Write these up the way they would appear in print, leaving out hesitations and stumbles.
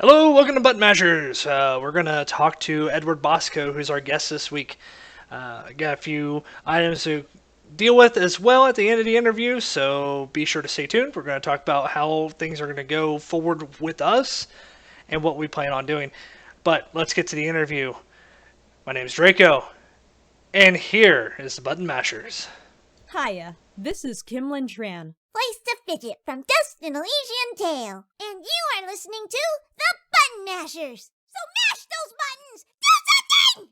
Hello, welcome to Button Mashers. We're going to talk to Edward Bosco, who's our guest this week. Got a few items to deal with as well at the end of the interview, so be sure to stay tuned. We're going to talk about how things are going to go forward with us and what we plan on doing. But let's get to the interview. My name is Draco, and here is the Button Mashers. Hiya, this is Kimlin Tran. Place to fidget from Dust and Elysian Tale. And you are listening to the Button Mashers. So mash those buttons! Do something!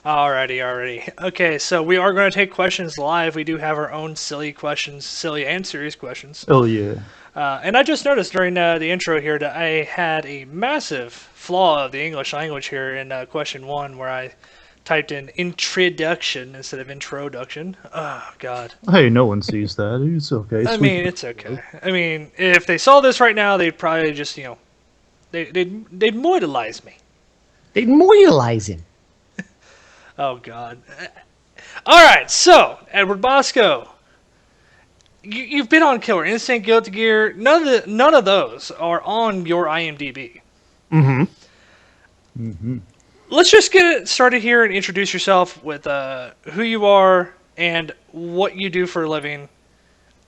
Alrighty. Okay, so we are going to take questions live. We do have our own silly questions, silly and serious questions. Oh, yeah. And I just noticed during the intro here that I had a massive flaw of the English language here in question one, where I typed in introduction instead of introduction. Oh, God. Hey, no one sees that. It's okay. It's okay. I mean, if they saw this right now, they'd probably just, they'd mortalize me. They'd mortalize him. Oh, God. All right, so, Edward Bosco. You've been on Killer Instinct, Guilty Gear. None of those are on your IMDb. Let's just get started here and introduce yourself with who you are and what you do for a living,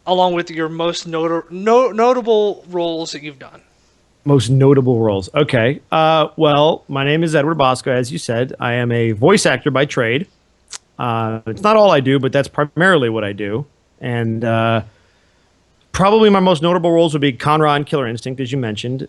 along with your most notable roles that you've done. Most notable roles. Okay. Well, my name is Edward Bosco, as you said. I am a voice actor by trade. It's not all I do, but that's primarily what I do. And probably my most notable roles would be Conrad in Killer Instinct, as you mentioned,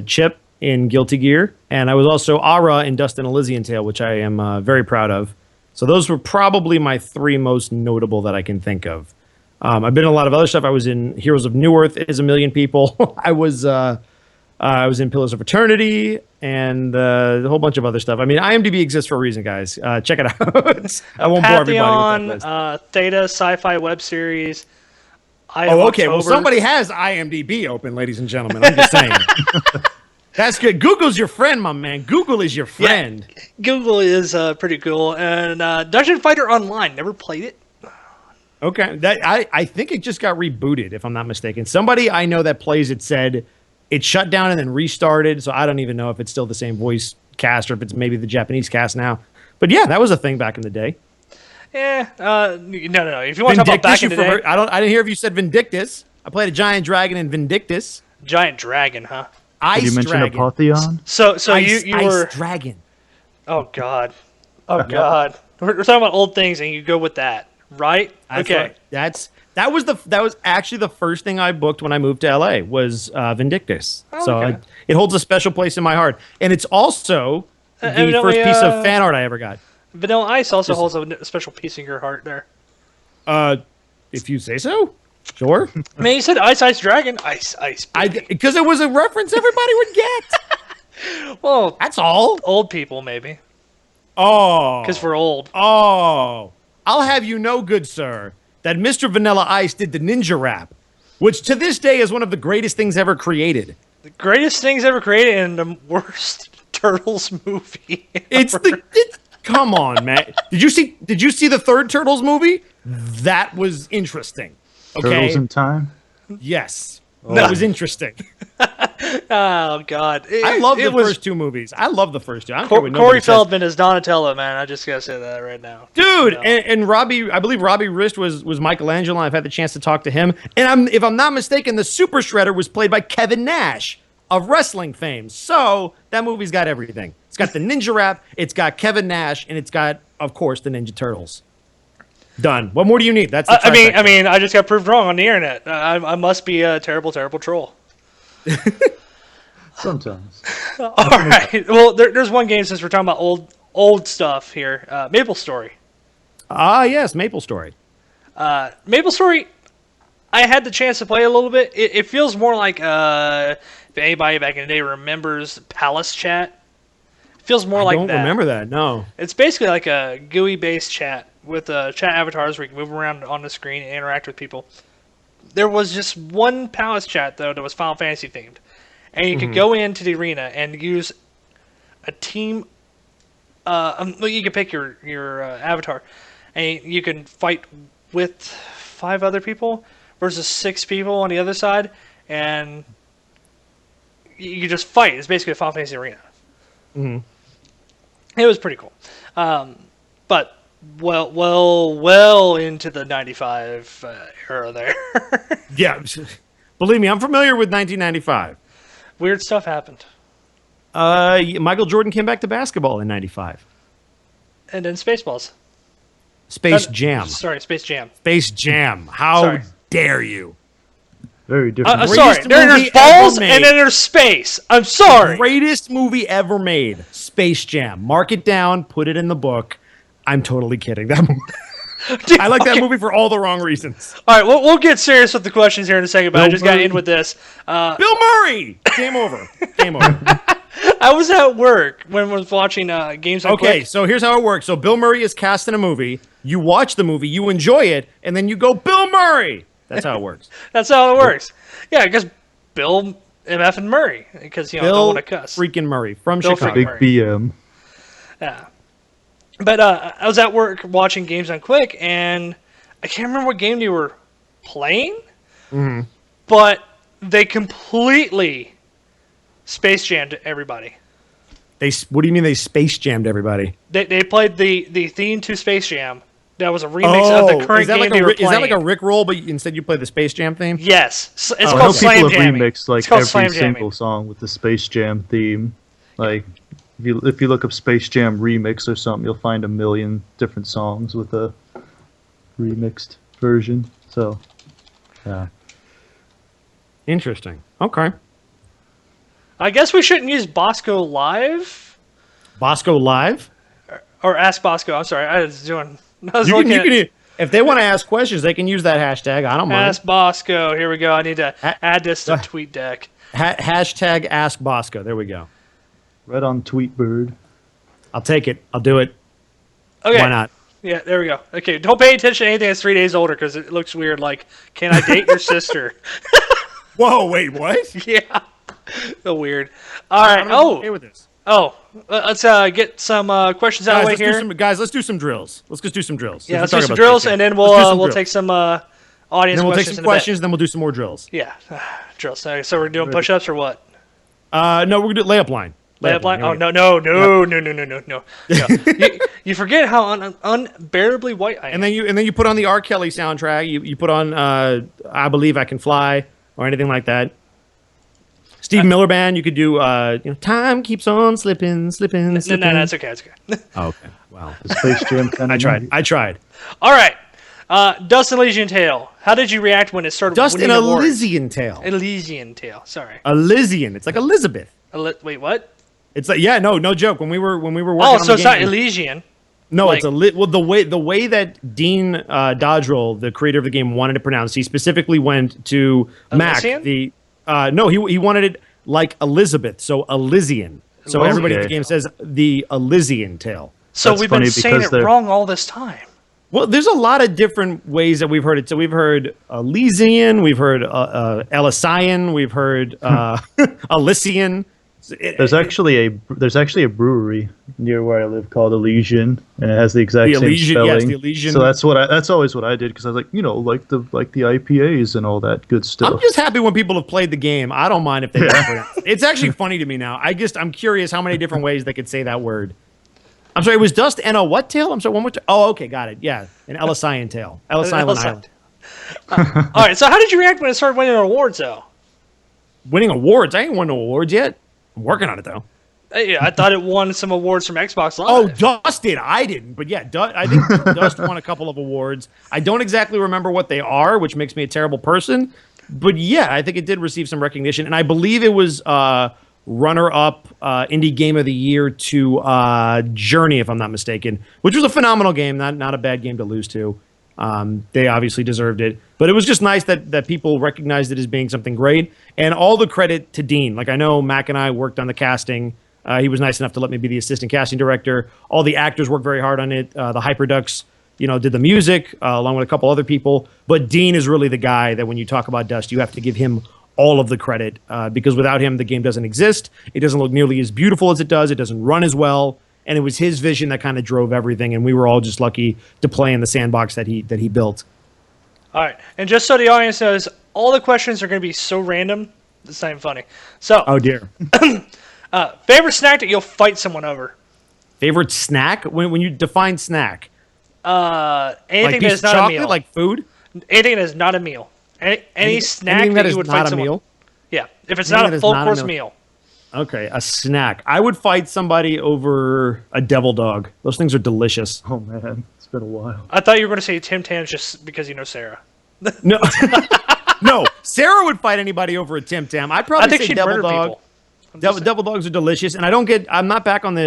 Chip in Guilty Gear, and I was also Ara in Dust and Elysian Tale, which I am very proud of. So those were probably my three most notable that I can think of. I've been in a lot of other stuff. I was in Heroes of New Earth as a million people. I was in Pillars of Eternity and a whole bunch of other stuff. I mean, IMDb exists for a reason, guys. Check it out. I won't bore everybody with that list. Theta sci-fi web series. Okay. Well, somebody has IMDb open, ladies and gentlemen. I'm just saying. That's good. Google's your friend, my man. Google is your friend. Yeah, Google is pretty cool. And Dungeon Fighter Online. Never played it. Okay. I think it just got rebooted, if I'm not mistaken. Somebody I know that plays it said it shut down and then restarted, so I don't even know if it's still the same voice cast or if it's maybe the Japanese cast now. But yeah, that was a thing back in the day. No. If you want to talk about back in the day, I didn't hear if you said Vindictus. I played a giant dragon in Vindictus. Giant dragon, huh? Did you mention dragon. Apotheon? So Ice, you were Ice dragon. Oh God. God. We're talking about old things, and you go with that, right? Okay. That was actually the first thing I booked when I moved to LA was Vindictus. Oh, so okay. It holds a special place in my heart, and it's also the first piece of fan art I ever got. Vanilla Ice also holds a special piece in your heart there. If you say so, sure. I mean, you said Ice Dragon, Ice. Because it was a reference everybody would get. Well, that's all. Old people, maybe. Oh, because we're old. Oh, I'll have you know, good sir, that Mr. Vanilla Ice did the ninja rap, which to this day is one of the greatest things ever created. The greatest things ever created in the worst Turtles movie. Come on, man. Did you see the third Turtles movie? That was interesting. Okay? Turtles in Time? Yes. That was interesting. Oh God, I love the was first two movies. I love the first two. I don't care what Corey nobody says. Feldman as Donatello, man. I just gotta say that right now, Dude, No. and Robbie, I believe Robbie Rist was Michelangelo. I've had the chance to talk to him, and if I'm not mistaken, the Super Shredder was played by Kevin Nash of wrestling fame. So that movie's got everything. It's got the ninja rap, it's got Kevin Nash, and it's got, of course, the Ninja Turtles. Done. What more do you need? That's the I mean, trifecta. I just got proved wrong on the internet. I must be a terrible, terrible troll. Sometimes. All right. Well, there's one game since we're talking about old stuff here. Maple Story. Ah, yes, Maple Story. Maple Story. I had the chance to play a little bit. It feels more like if anybody back in the day remembers Palace Chat. It feels more like I don't that. remember that. No. It's basically like a GUI-based chat with chat avatars where you can move around on the screen and interact with people. There was just one Palace Chat though that was Final Fantasy themed, and you could go into the arena and use a team. You can pick your avatar, and you can fight with 5 other people versus 6 people on the other side, and you just fight. It's basically a Final Fantasy arena. It was pretty cool, but well into the '95 era there. Yeah. Believe me, I'm familiar with 1995. Weird stuff happened, Michael Jordan came back to basketball in 95. and then Spaceballs. Space Jam. Sorry, Space Jam. Space Jam. How Sorry. dare you? Very different. Sorry, Greatest there's movie balls ever and made. then there's space. I'm sorry. Greatest movie ever made. Space Jam. Mark it down. Put it in the book. I'm totally kidding. That movie. Dude, I like that okay. movie for all the wrong reasons. All right, we'll get serious with the questions here in a second, but I Bill just got to Murray. end with this. Bill Murray. Game over. Game over. I was at work when I was watching Games on Okay, Quick. so here's how it works. So Bill Murray is cast in a movie. You watch the movie, you enjoy it, and then you go, Bill Murray. That's how it works. That's how it works. Yeah, because Bill MF and Murray, because don't Bill want to cuss. freaking Murray from Bill Chicago. freaking Big Murray. BM. Yeah. But I was at work watching Games on Quick, and I can't remember what game they were playing, but they completely Space Jammed everybody. What do you mean they Space Jammed everybody? They played the theme to Space Jam. That was a remix of the current is that game like they were is playing. that like a Rickroll, but instead you play the Space Jam theme? Yes. It's I know called Slam people have Jamming. remixed It's like called every Slam single Jamming. song with the Space Jam theme. Like if you look up Space Jam remix or something, you'll find a million different songs with a remixed version. So, yeah. Interesting. Okay. I guess we shouldn't use Bosco Live Bosco Live? or Ask Bosco. I'm sorry. I was You looking at can, if they want to ask questions, they can use that hashtag. I don't mind. Ask Bosco. Here we go. I need to Ha- add this to TweetDeck. Hashtag Ask Bosco. There we go. Right on Tweetbird. I'll take it. I'll do it. Okay. Why not? Yeah, there we go. Okay, don't pay attention to anything that's 3 days older because it looks weird. Like, can I date your sister? Whoa, wait, what? Yeah. So weird. All right. I'm okay with this. Let's get some questions out of the way here. Let's do some drills. Let's just do some drills. Yeah, let's Since do we're some talking about drills, Space and Jam. then Let's do some we'll drills. take some And audience then we'll take questions. some in a bit. questions, then we'll do some more drills. Yeah, drills. So we're doing push-ups or what? No, we're gonna do layup line. Layup line? Here Oh we go. no! You forget how unbearably white I am. And then you put on the R. Kelly soundtrack. You put on I Believe I Can Fly or anything like that. Steve Miller Band. You could do Time Keeps on Slipping. No, that's okay. That's okay. Oh, okay. Wow. The Space Jam kind of I tried. All right. Dust Elysian Tale. How did you react when it started Dust in winning awards? Elysian Tale. Elysian Tale. Sorry. Elysian. It's like Elizabeth. Wait, what? It's like no joke. When we were working Oh, on so the it's not game, Elysian. No, like- it's well the way that Dean Dodrell, the creator of the game, wanted it pronounced. He specifically went to Elysian? Mac. No, he wanted it like Elizabeth, so Elysian. So Okay. everybody in the game says the Elysian Tale. So That's we've been funny saying because it they're- wrong all this time. Well, there's a lot of different ways that we've heard it. So we've heard Elysian, we've heard Elysian, we've heard Elysian. There's actually a brewery near where I live called Elysian, and it has the exact The same Elysian, spelling. yes, the Elysian. So that's always what I did, because I was like, like the IPAs and all that good stuff. I'm just happy when people have played the game. I don't mind if they don't pronounce it. It's actually funny to me now. I'm curious how many different ways they could say that word. I'm sorry, it was dust and a what tail? I'm sorry, one more time. Oh, okay, got it. Yeah, an Ellis Island tail. Ellis Island Island. All right, so how did you react when it started winning awards, though? Winning awards? I ain't won no awards yet. I'm working on it, though. Yeah, I thought it won some awards from Xbox Live. Oh, Dust did. I didn't. But yeah, I think Dust won a couple of awards. I don't exactly remember what they are, which makes me a terrible person. But yeah, I think it did receive some recognition. And I believe it was runner-up Indie Game of the Year to Journey, if I'm not mistaken, which was a phenomenal game, not a bad game to lose to. They obviously deserved it. But it was just nice that people recognized it as being something great. And all the credit to Dean. Like, I know Mac and I worked on the casting. He was nice enough to let me be the assistant casting director. All the actors worked very hard on it. The Hyperducks, did the music along with a couple other people. But Dean is really the guy that when you talk about Dust, you have to give him all of the credit because without him, the game doesn't exist. It doesn't look nearly as beautiful as it does. It doesn't run as well. And it was his vision that kind of drove everything. And we were all just lucky to play in the sandbox that he built. All right, and just so the audience knows, all the questions are going to be so random, it's not even funny. So, Oh, dear. favorite snack that you'll fight someone over? Favorite snack? When you define snack? Anything Like that piece is of not chocolate, a meal. like food? Anything that is not a meal. Any snack Anything that is you would not fight a someone. meal? Yeah, if it's Anything not that a is full not a course meal. meal. Okay, a snack. I would fight somebody over a devil dog. Those things are delicious. Oh man, it's been a while. I thought you were going to say Tim Tams just because you know Sarah. No, no. Sarah would fight anybody over a Tim Tam. I'd I probably think say she'd devil murder dog. people. I'm just saying. Devil dogs are delicious, and I'm not back on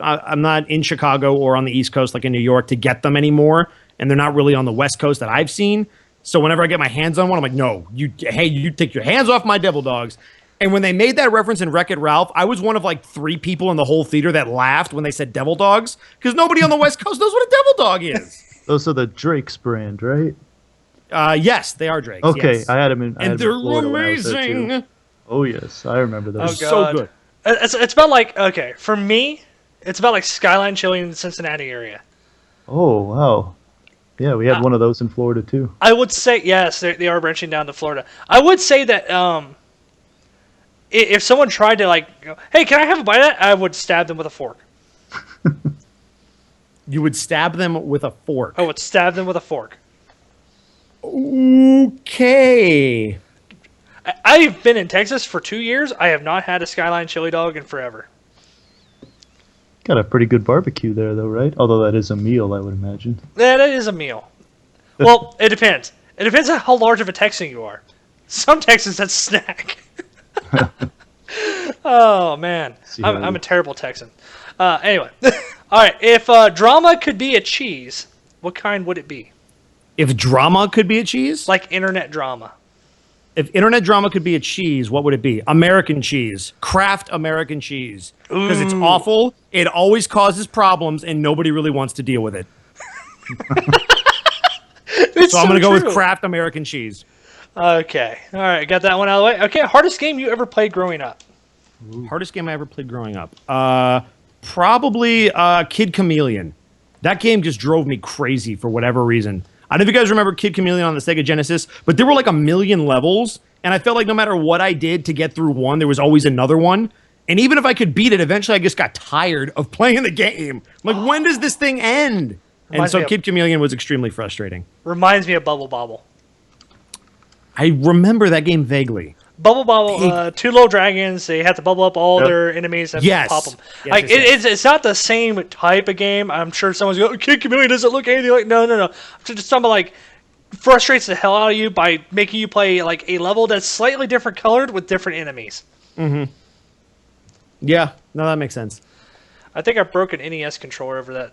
I'm not in Chicago or on the East Coast like in New York to get them anymore, and they're not really on the West Coast that I've seen. So whenever I get my hands on one, I'm like, no, you take your hands off my devil dogs. And when they made that reference in Wreck-It Ralph, I was one of like 3 people in the whole theater that laughed when they said devil dogs, because nobody on the West Coast knows what a devil dog is. Those are the Drake's brand, right? Yes, they are Drake's. Okay, yes. I had them in. I had And 'em in they're Florida when I was there, too. amazing. Oh yes, I remember those. Oh, So God. good. It's about like, okay, for me, it's about like Skyline Chili in the Cincinnati area. Oh wow, yeah, we had one of those in Florida too. I would say, yes, they are branching down to Florida. I would say that if someone tried to like, go, hey, can I have a bite of that? I would stab them with a fork. You would stab them with a fork. I would stab them with a fork. Okay. I've been in Texas for 2 years. I have not had a Skyline Chili dog in forever. Got a pretty good barbecue there, though, right? Although that is a meal, I would imagine. Yeah, that is a meal. Well, it depends. It depends on how large of a Texan you are. Some Texans, that's a snack. Oh, man. I'm a terrible Texan. Anyway. All right. If drama could be a cheese, what kind would it be? If drama could be a cheese? Like internet drama. If internet drama could be a cheese, what would it be? American cheese. Kraft American cheese. Because it's awful, it always causes problems, and nobody really wants to deal with it. It's So I'm going to go with true. Kraft American cheese. Okay. All right. Got that one out of the way. Okay. Hardest game you ever played growing up? Hardest game I ever played growing up. Probably Kid Chameleon. That game just drove me crazy for whatever reason. I don't know if you guys remember Kid Chameleon on the Sega Genesis, but there were like 1,000,000 levels, and I felt like no matter what I did to get through one, there was always another one. And even if I could beat it, eventually I just got tired of playing the game. I'm like, when does this thing end? And Reminds so me of- Kid Chameleon was extremely frustrating. Reminds me of Bubble Bobble. I remember that game vaguely. Bubble Bobble, 2 little dragons. They have to bubble up all Yep. their enemies and Yes. pop them. Yes, Like yes, it's not the same type of game. I'm sure someone's going, Kid Chameleon doesn't look anything like. No. Just something like frustrates the hell out of you by making you play like a level that's slightly different colored with different enemies. Yeah, no, that makes sense. I think I broke an NES controller over that.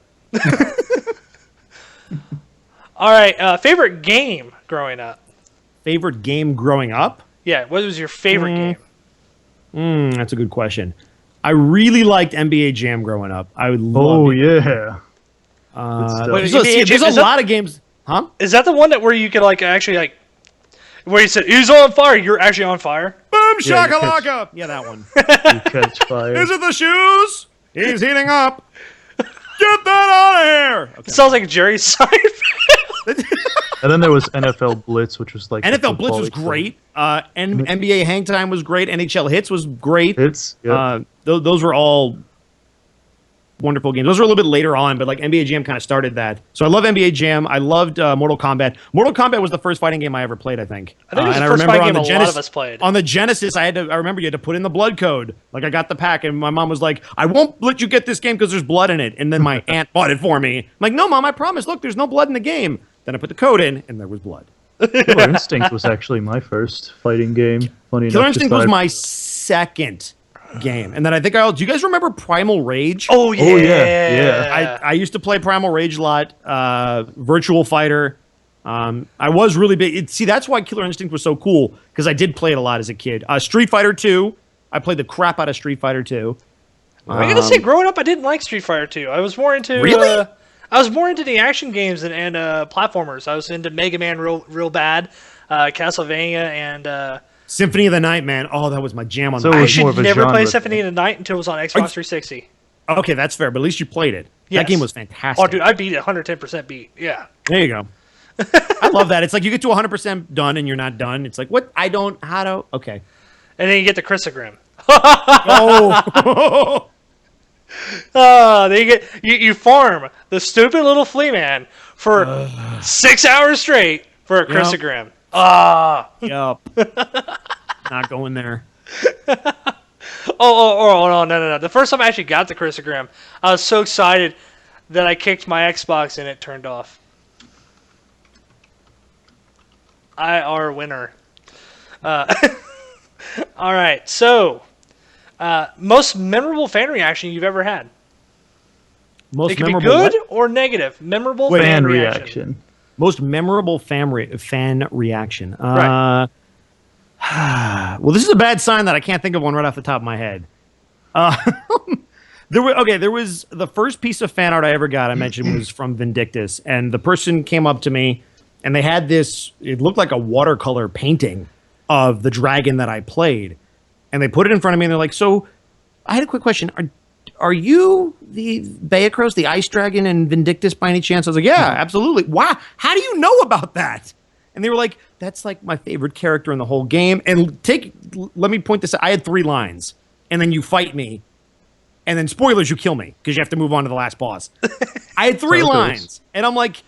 All right, favorite game growing up? Favorite game growing up? Yeah, what was your favorite game? That's a good question. I really liked NBA Jam growing up. I would love Oh it. yeah. Wait, There's NBA Jam, a is that- lot of games. Huh? Is that the one that where you could like actually like where you said he's on fire, you're actually on fire? I'm Yeah, you catch- shakalaka. Yeah, that one. You catch fire. Is it the shoes? He's heating up. Get that out of here. It sounds like Jerry Seinfeld. And then there was NFL Blitz, which was like the NFL Blitz football was equivalent. great. NBA Hang Time was great. NHL Hits was great. Hits. Yep. Those were all wonderful games. Those were a little bit later on, but like NBA Jam kind of started that. So I love NBA Jam. I loved Mortal Kombat. Mortal Kombat was the first fighting game I ever played, I think. I think it was and the first fighting game a lot Genesis, of us played. On the Genesis, I remember you had to put in the blood code. Like I got the pack, and my mom was like, "I won't let you get this game because there's blood in it." And then my aunt bought it for me. I'm like, "No, Mom, I promise. Look, there's no blood in the game." Then I put the code in, and there was blood. Killer Instinct was actually my first fighting game. Funny Killer enough, Instinct was my second game, and then I think do you guys remember Primal Rage? Oh yeah. Oh, yeah. I used to play Primal Rage a lot. Virtual Fighter. I was really big. See, that's why Killer Instinct was so cool because I did play it a lot as a kid. Street Fighter 2. I played the crap out of Street Fighter 2. I gotta say, growing up, I didn't like Street Fighter 2. I was more into Really? I was more into the action games and platformers. I was into Mega Man real bad, Castlevania, and Symphony of the Night, man. Oh, that was my jam on So the it I was should more of a never play genre Symphony thing. of the Night until it was on Xbox 360. Okay, that's fair, but at least you played it. Yes. That game was fantastic. Oh, dude, I beat it 110% beat. Yeah. There you go. I love that. It's like you get to 100% done and you're not done. It's like, what? Okay. And then you get the Chrysogrim. Oh. Then you farm the stupid little flea man for 6 hours straight for a Chrysogrim. Yup. Not going there. No. The first time I actually got the Chrysogrim, I was so excited that I kicked my Xbox and it turned off. I are a winner. All right, so most memorable fan reaction you've ever had. Most It could be memorable good what? or negative. Memorable Wait, fan Fan reaction. reaction. Most memorable fan reaction. Right. Well, this is a bad sign that I can't think of one right off the top of my head. There was the first piece of fan art I ever got. I mentioned was from Vindictus, and the person came up to me, and they had this. It looked like a watercolor painting of the dragon that I played, and they put it in front of me, and they're like, "So, I had a quick question. Are you the Beacros, the ice dragon in Vindictus by any chance?" I was like, "Yeah, absolutely." Why? How do you know about that? And they were like, "That's like my favorite character in the whole game." And let me point this out. I had 3 lines, and then you fight me, and then spoilers, you kill me because you have to move on to the last boss. I had 3 So it goes. lines, and I'm like,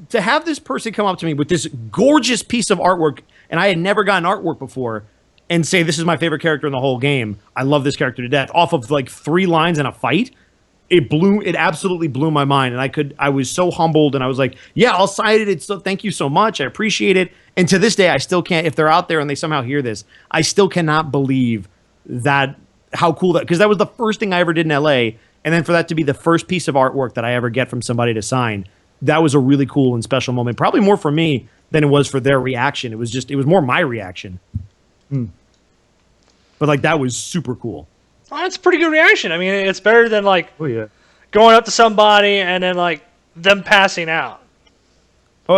to have this person come up to me with this gorgeous piece of artwork, and I had never gotten artwork before, and say, "This is my favorite character in the whole game. I love this character to death," off of like 3 lines in a fight. It absolutely blew my mind. And I was so humbled, and I was like, "Yeah, I'll sign it. So thank you so much. I appreciate it." And to this day, I still can't, if they're out there and they somehow hear this, I still cannot believe that, how cool that, because that was the first thing I ever did in LA. And then for that to be the first piece of artwork that I ever get from somebody to sign, that was a really cool and special moment. Probably more for me than it was for their reaction. It was more my reaction. But like, that was super cool. Well, that's a pretty good reaction. I mean, it's better than like Oh yeah. going up to somebody and then like them passing out.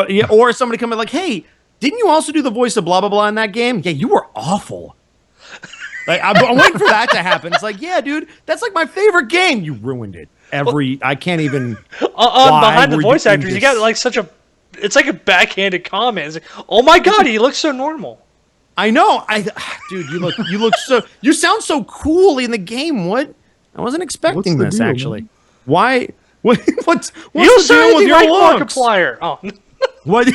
Yeah, or somebody coming like, "Hey, didn't you also do the voice of blah blah blah in that game? Yeah, you were awful." Like, I'm waiting for that to happen. It's like, "Yeah, dude, that's like my favorite game. You ruined it." I can't even. Behind the were voice you in actors, you got this? like it's like a backhanded comment. It's like, "Oh my god, he looks so normal." I know, dude, you sound so cool in the game. What? I wasn't expecting the this deal, actually. man? Why? What's You the deal sound with like your looks? Markiplier. Oh, What?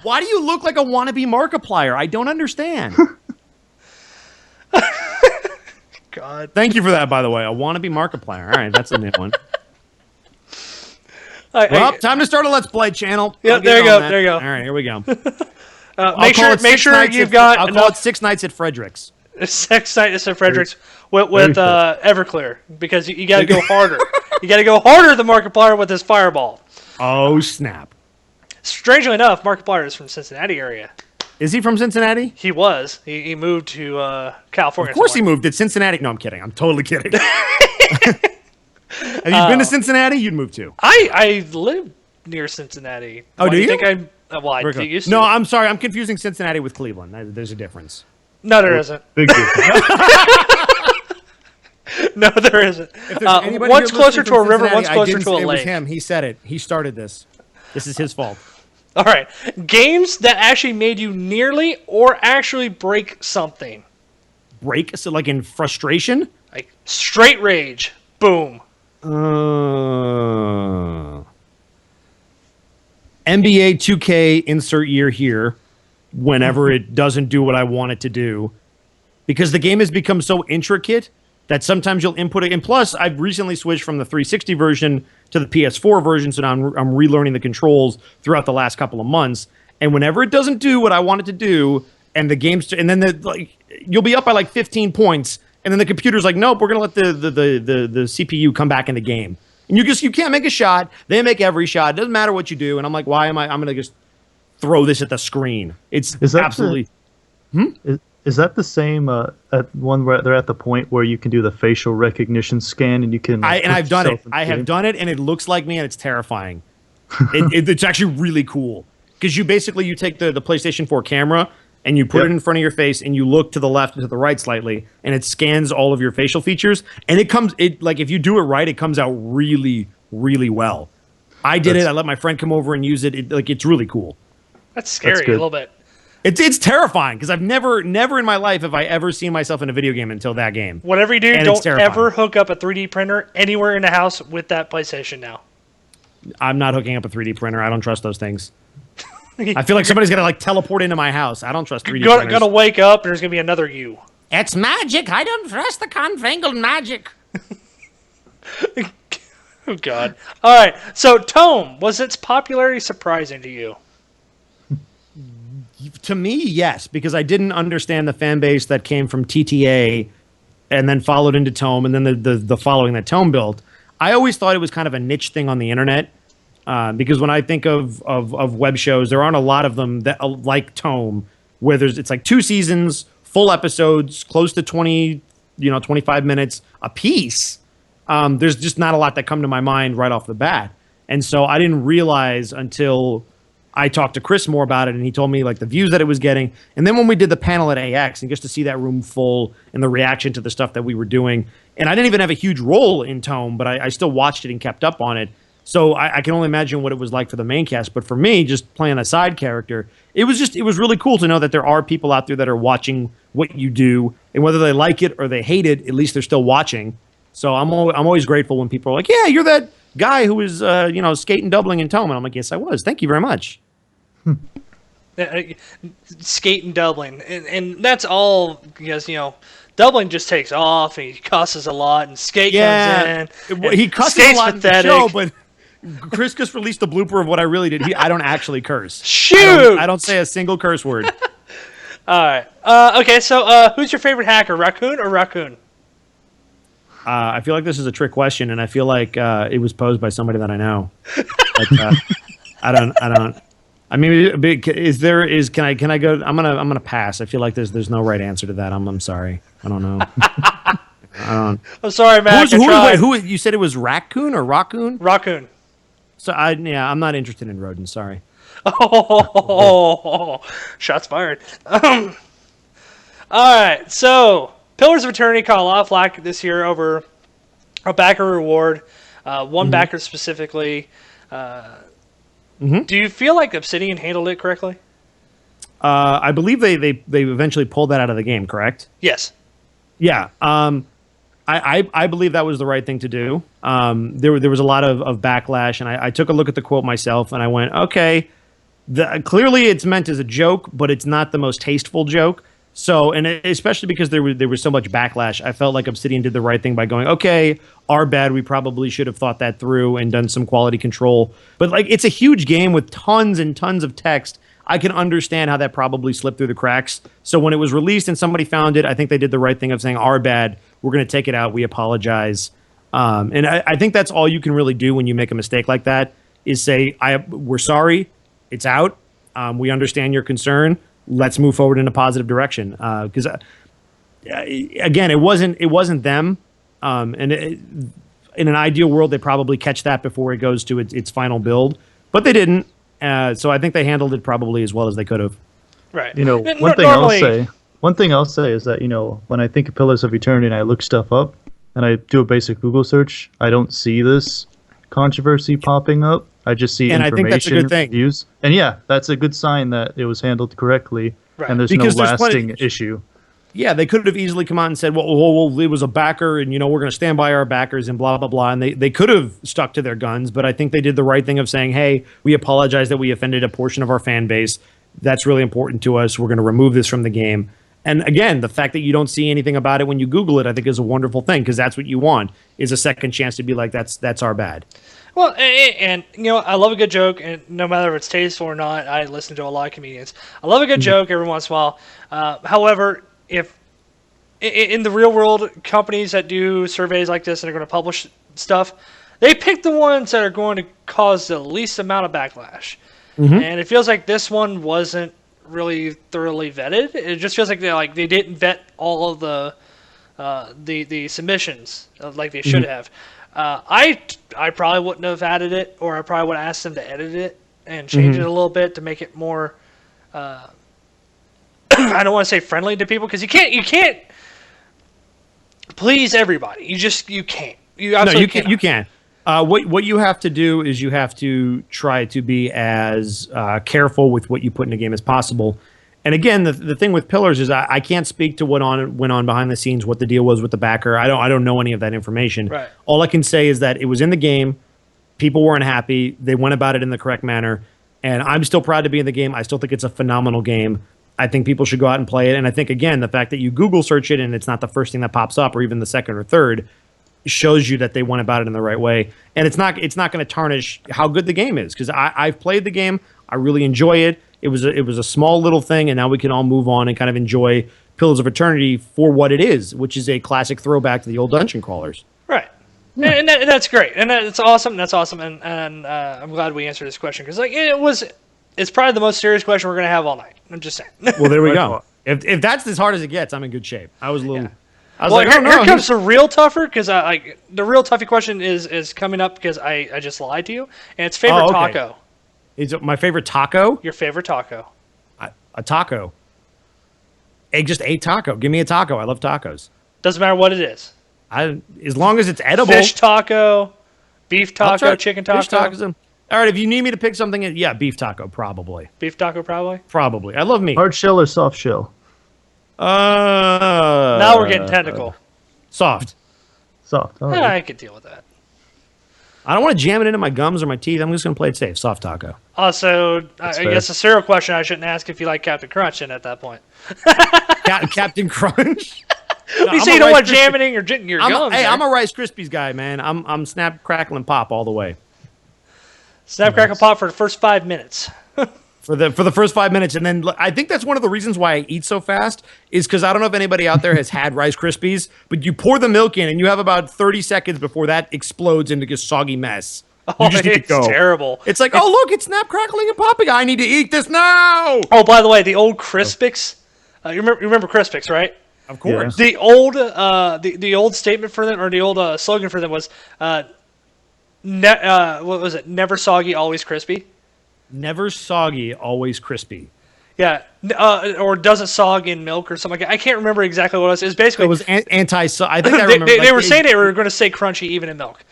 Why do you look like a wannabe Markiplier? I don't understand. God. Thank you for that, by the way. A wannabe Markiplier. All right, that's a new one. Well, time to start a Let's Play channel. Yeah, I'll get there you on go, that. there you go. All right, here we go. Make sure you've got I'll call enough it 6 Nights at Frederick's. sex night at St. Frederick's with Very fair. Everclear because you got to go harder. You got to go harder than Markiplier with his fireball. Oh, snap. Strangely enough, Markiplier is from Cincinnati area. Is he from Cincinnati? He was. He moved to California. Of course he somewhere. moved. Did Cincinnati? No, I'm kidding. I'm totally kidding. Have you been to Cincinnati? You'd move too. I live near Cincinnati. Oh, Why do you? think I? Well, I Very cool. used to. No, I'm sorry. I'm confusing Cincinnati with Cleveland. There's a difference. No, there isn't. Big difference. No, there isn't. If there's anybody One's here closer listening to a from river, Cincinnati, one's I closer didn't to a say it was lake. him. He said it. He started this. This is his fault. All right. Games that actually made you nearly or actually break something. Break? So like in frustration? Like straight rage. Boom. NBA 2K insert year here whenever it doesn't do what I want it to do. Because the game has become so intricate that sometimes you'll input it. And plus, I've recently switched from the 360 version to the PS4 version, so now I'm relearning the controls throughout the last couple of months. And whenever it doesn't do what I want it to do, and the game's and then you'll be up by like 15 points, and then the computer's like, nope, we're gonna let the CPU come back in the game. And you can't make a shot. They make every shot. It doesn't matter what you do. And I'm like, why am I'm gonna just throw this at the screen? It's absolutely. Is that the same at one where they're at the point where you can do the facial recognition scan and you can? Like, I've done it. yourself in the I have game? done it, and it looks like me, and it's terrifying. It's actually really cool because you take the PlayStation 4 camera and you put it in front of your face, and you look to the left and to the right slightly, and it scans all of your facial features, and like if you do it right, it comes out really, really well. I did it. I let my friend come over and use it. It's really cool. That's scary a good. little bit. It's terrifying because I've never in my life have I ever seen myself in a video game until that game. Whatever you do, And it's don't terrifying. ever hook up a 3D printer anywhere in the house with that PlayStation now. I'm not hooking up a 3D printer. I don't trust those things. I feel like somebody's gonna like teleport into my house. I don't trust 3D printers. Gonna wake up and there's gonna be another you. It's magic. I don't trust the confangled magic. Oh God! All right. So Tome, was its popularity surprising to you? To me, yes, because I didn't understand the fan base that came from TTA and then followed into Tome, and then the following that Tome built. I always thought it was kind of a niche thing on the internet, because when I think of web shows, there aren't a lot of them that like Tome, where it's like 2 seasons, full episodes, close to 25 minutes a piece. There's just not a lot that come to my mind right off the bat, and so I didn't realize until I talked to Chris more about it, and he told me like the views that it was getting. And then when we did the panel at AX, and just to see that room full and the reaction to the stuff that we were doing, and I didn't even have a huge role in Tome, but I still watched it and kept up on it. So I can only imagine what it was like for the main cast. But for me, just playing a side character, it was really cool to know that there are people out there that are watching what you do, and whether they like it or they hate it, at least they're still watching. So I'm always grateful when people are like, "Yeah, you're that guy who was skating doubling in Tome," and I'm like, "Yes, I was. Thank you very much." Skate and doubling, and that's all because doubling just takes off and he cusses a lot, and skate comes in. He cusses a Skate's lot pathetic. in the show, but Chris just released the blooper of what I really did. I don't actually curse. Shoot! I don't say a single curse word. All right. Okay. So, who's your favorite hacker, Raccoon or Raccoon? I feel like this is a trick question, and I feel like it was posed by somebody that I know. But, I don't. I mean, can I go? I'm gonna pass. I feel like there's no right answer to that. I'm sorry. I don't know. I'm sorry, Mac. Who you said it was Raccoon or Raccoon? Raccoon. So I'm not interested in rodents. Sorry. Oh, shots fired. All right. So, Pillars of Eternity caught a lot of flack this year over a backer reward. One backer specifically. Do you feel like Obsidian handled it correctly? I believe they eventually pulled that out of the game, correct? Yes. Yeah. I believe that was the right thing to do. There was a lot of backlash, and I took a look at the quote myself, and I went, okay, clearly it's meant as a joke, but it's not the most tasteful joke. So, and especially because there was so much backlash, I felt like Obsidian did the right thing by going, okay, our bad, we probably should have thought that through and done some quality control. But like, it's a huge game with tons and tons of text. I can understand how that probably slipped through the cracks. So when it was released and somebody found it, I think they did the right thing of saying, our bad, we're going to take it out, we apologize. And I think that's all you can really do when you make a mistake like that, is say, we're sorry, it's out, we understand your concern, let's move forward in a positive direction. Because again, it wasn't them. In an ideal world, they probably catch that before it goes to its final build, but they didn't. So I think they handled it probably as well as they could have. Right. One thing I'll say One thing I'll say is that, when I think of Pillars of Eternity and I look stuff up and I do a basic Google search, I don't see this controversy popping up. I just see And I think that's a information good thing. reviews. And yeah, that's a good sign that it was handled correctly Right. and there's Because no there's plenty- lasting issue. Yeah, they could have easily come out and said, well, it was a backer, and we're going to stand by our backers, and blah blah blah. And they could have stuck to their guns, but I think they did the right thing of saying, hey, we apologize that we offended a portion of our fan base. That's really important to us. We're going to remove this from the game. And again, the fact that you don't see anything about it when you Google it, I think is a wonderful thing, because that's what you want, is a second chance to be like, that's our bad. Well, and I love a good joke, and no matter if it's tasteful or not, I listen to a lot of comedians. I love a good joke every once in a while. However, if in the real world, companies that do surveys like this and are going to publish stuff, they pick the ones that are going to cause the least amount of backlash. And it feels like this one wasn't really thoroughly vetted. It just feels like they didn't vet all of the submissions like they should have. I probably wouldn't have added it, or I probably would have asked them to edit it and change it a little bit to make it more. I don't want to say friendly to people, because you can't please everybody. You can't. You absolutely can't. You can't. What you have to do is you have to try to be as careful with what you put in a game as possible. And again, the thing with Pillars is I can't speak to what went on behind the scenes, what the deal was with the backer. I don't know any of that information. Right. All I can say is that it was in the game. People weren't happy. They went about it in the correct manner. And I'm still proud to be in the game. I still think it's a phenomenal game. I think people should go out and play it. And I think, again, the fact that you Google search it and it's not the first thing that pops up, or even the second or third, shows you that they went about it in the right way. And it's not going to tarnish how good the game is, because I've played the game. I really enjoy it. It was a small little thing, and now we can all move on and kind of enjoy Pillars of Eternity for what it is, which is a classic throwback to the old dungeon crawlers. Right. And that's great. And that's awesome. That's awesome. And I'm glad we answered this question, because it's probably the most serious question we're going to have all night. I'm just saying. Well, there we go. If that's as hard as it gets, I'm in good shape. I was a little. Yeah. I was Well, like, here comes the real tougher, because the real toughy question is coming up, because I just lied to you, and it's favorite okay. taco. Is it my favorite taco? Your favorite taco. A taco. Just a taco. Give me a taco. I love tacos. Doesn't matter what it is. As long as it's edible. Fish taco, beef I'll taco, try chicken fish taco. tacos. All right, if you need me to pick something, yeah, beef taco, probably. Beef taco, probably. Probably. I love meat. Hard shell or soft shell? Now we're getting technical. Soft. Soft. All Yeah, right. I could deal with that. I don't want to jam it into my gums or my teeth. I'm just going to play it safe. Soft taco. Also, That's I fair. guess a cereal question I shouldn't ask if you like Captain Crunch then at that point. Captain Crunch. No, You I'm say a you don't want Rice Krispie- jamming in your gums. Hey, there. I'm a Rice Krispies guy, man. I'm snap, crackle, and pop all the way. Snap, crackle, pop for the first 5 minutes. For the first 5 minutes, and then I think that's one of the reasons why I eat so fast is because I don't know if anybody out there has had Rice Krispies, but you pour the milk in and you have about 30 seconds before that explodes into a soggy mess. You just need to It's go. terrible. It's like, oh look, it's snap, crackling, and popping. I need to eat this now. Oh, by the way, the old Crispix. You remember Crispix, right? Of course. The old statement for them, or the old slogan for them was, what was it? Never soggy, always crispy. Never soggy, always crispy. Yeah, or doesn't sog in milk or something like that. I can't remember exactly what it was. It was basically It was anti. I think I they, remember. they were saying they were going to say crunchy even in milk.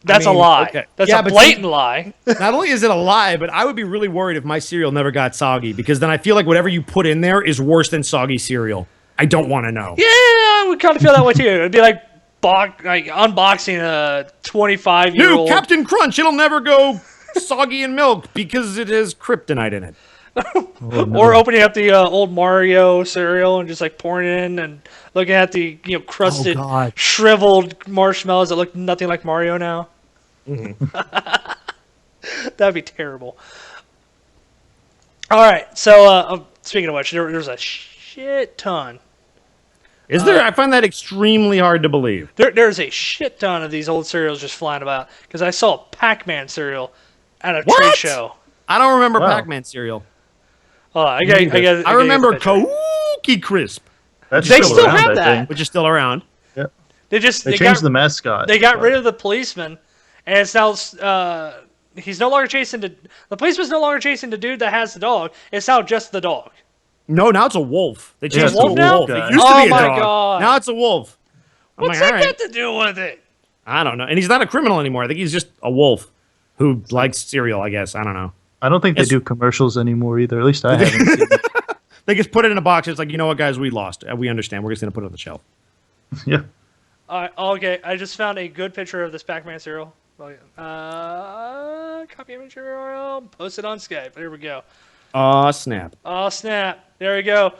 That's mean, a lie. okay. That's Yeah, a but blatant lie. Not only is it a lie, but I would be really worried if my cereal never got soggy, because then I feel like whatever you put in there is worse than soggy cereal. I don't want to know. Yeah, I would kind of feel that way too. It'd be like unboxing a 25-year-old. New Captain Crunch. It'll never go soggy in milk because it has kryptonite in it. Or opening up the old Mario cereal and just like pouring it in and looking at the crusted, God. shriveled marshmallows that look nothing like Mario now. That'd be terrible. All right, so speaking of which, there's a shit ton. Is there? I find that extremely hard to believe. There's a shit ton of these old cereals just flying about because I saw a Pac-Man cereal at a trade What? show. I don't remember Wow. Pac-Man cereal. I remember picture. Cookie Crisp, That's They still around, have I that. think. which is still around. They They changed the mascot. They got but- rid of the policeman, and it's now he's no longer chasing the policeman's no longer chasing the dude that has the dog. It's now just the dog. No, now it's a wolf. They changed it's it to a a wolf wolf. now? It used Oh to be a my dog. God. Now it's a wolf. I'm What's like, that all right. got to do with it? I don't know. And he's not a criminal anymore. I think he's just a wolf who likes cereal, I guess. I don't know. I don't think they It's- do commercials anymore either. At least I haven't seen it. They just put it in a box. It's like, you know what, guys? We lost. We understand. We're just going to put it on the shelf. Yeah. Okay, I just found a good picture of this Pac-Man cereal. Copy image URL, post it on Skype. There we go. Aw, snap. Oh snap! There we go.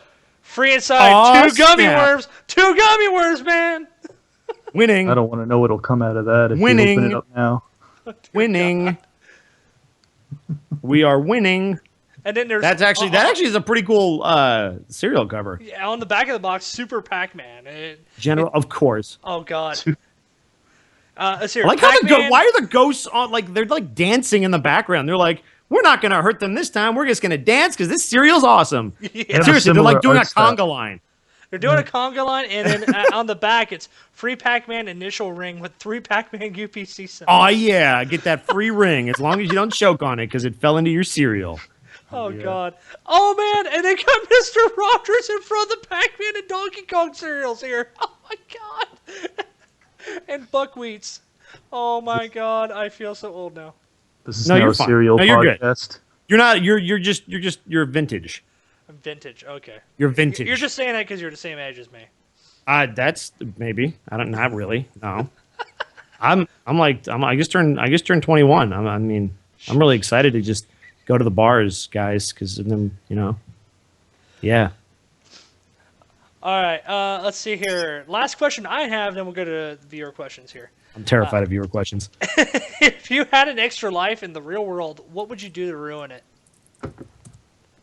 Free inside. Aw, Two gummy snap. worms. Two gummy worms, man. Winning. I don't want to know what'll come out of that if you Winning. open it up now. Winning. We are winning. And then there's That actually is a pretty cool cereal cover. yeah, on the back of the box, Super Pac-Man. General, of course. Oh god. I like how why are the ghosts on, like, they're like dancing in the background? They're like, we're not gonna hurt them this time. We're just gonna dance because this cereal's awesome. Yeah. Seriously, they're like Similar doing a art style. conga line. They're doing a conga line, and then on the back it's free Pac-Man initial ring with 3 Pac-Man UPC symbols. Oh yeah, get that free ring as long as you don't choke on it because it fell into your cereal. Oh god. Oh man, and they got Mr. Rogers in front of the Pac-Man and Donkey Kong cereals here. Oh my god. And buckwheats. Oh my god, I feel so old now. This is No, now you're a fine. serial No, you're good. podcast. You're not. You're vintage. I'm vintage. Okay. You're vintage. You're just saying that because you're the same age as me. That's maybe. Not really. No. I just turned 21. I mean, I'm really excited to just go to the bars, guys, because then, yeah. All right. Let's see here. Last question I have, then we'll go to viewer questions here. I'm terrified of viewer questions. If you had an extra life in the real world, what would you do to ruin it?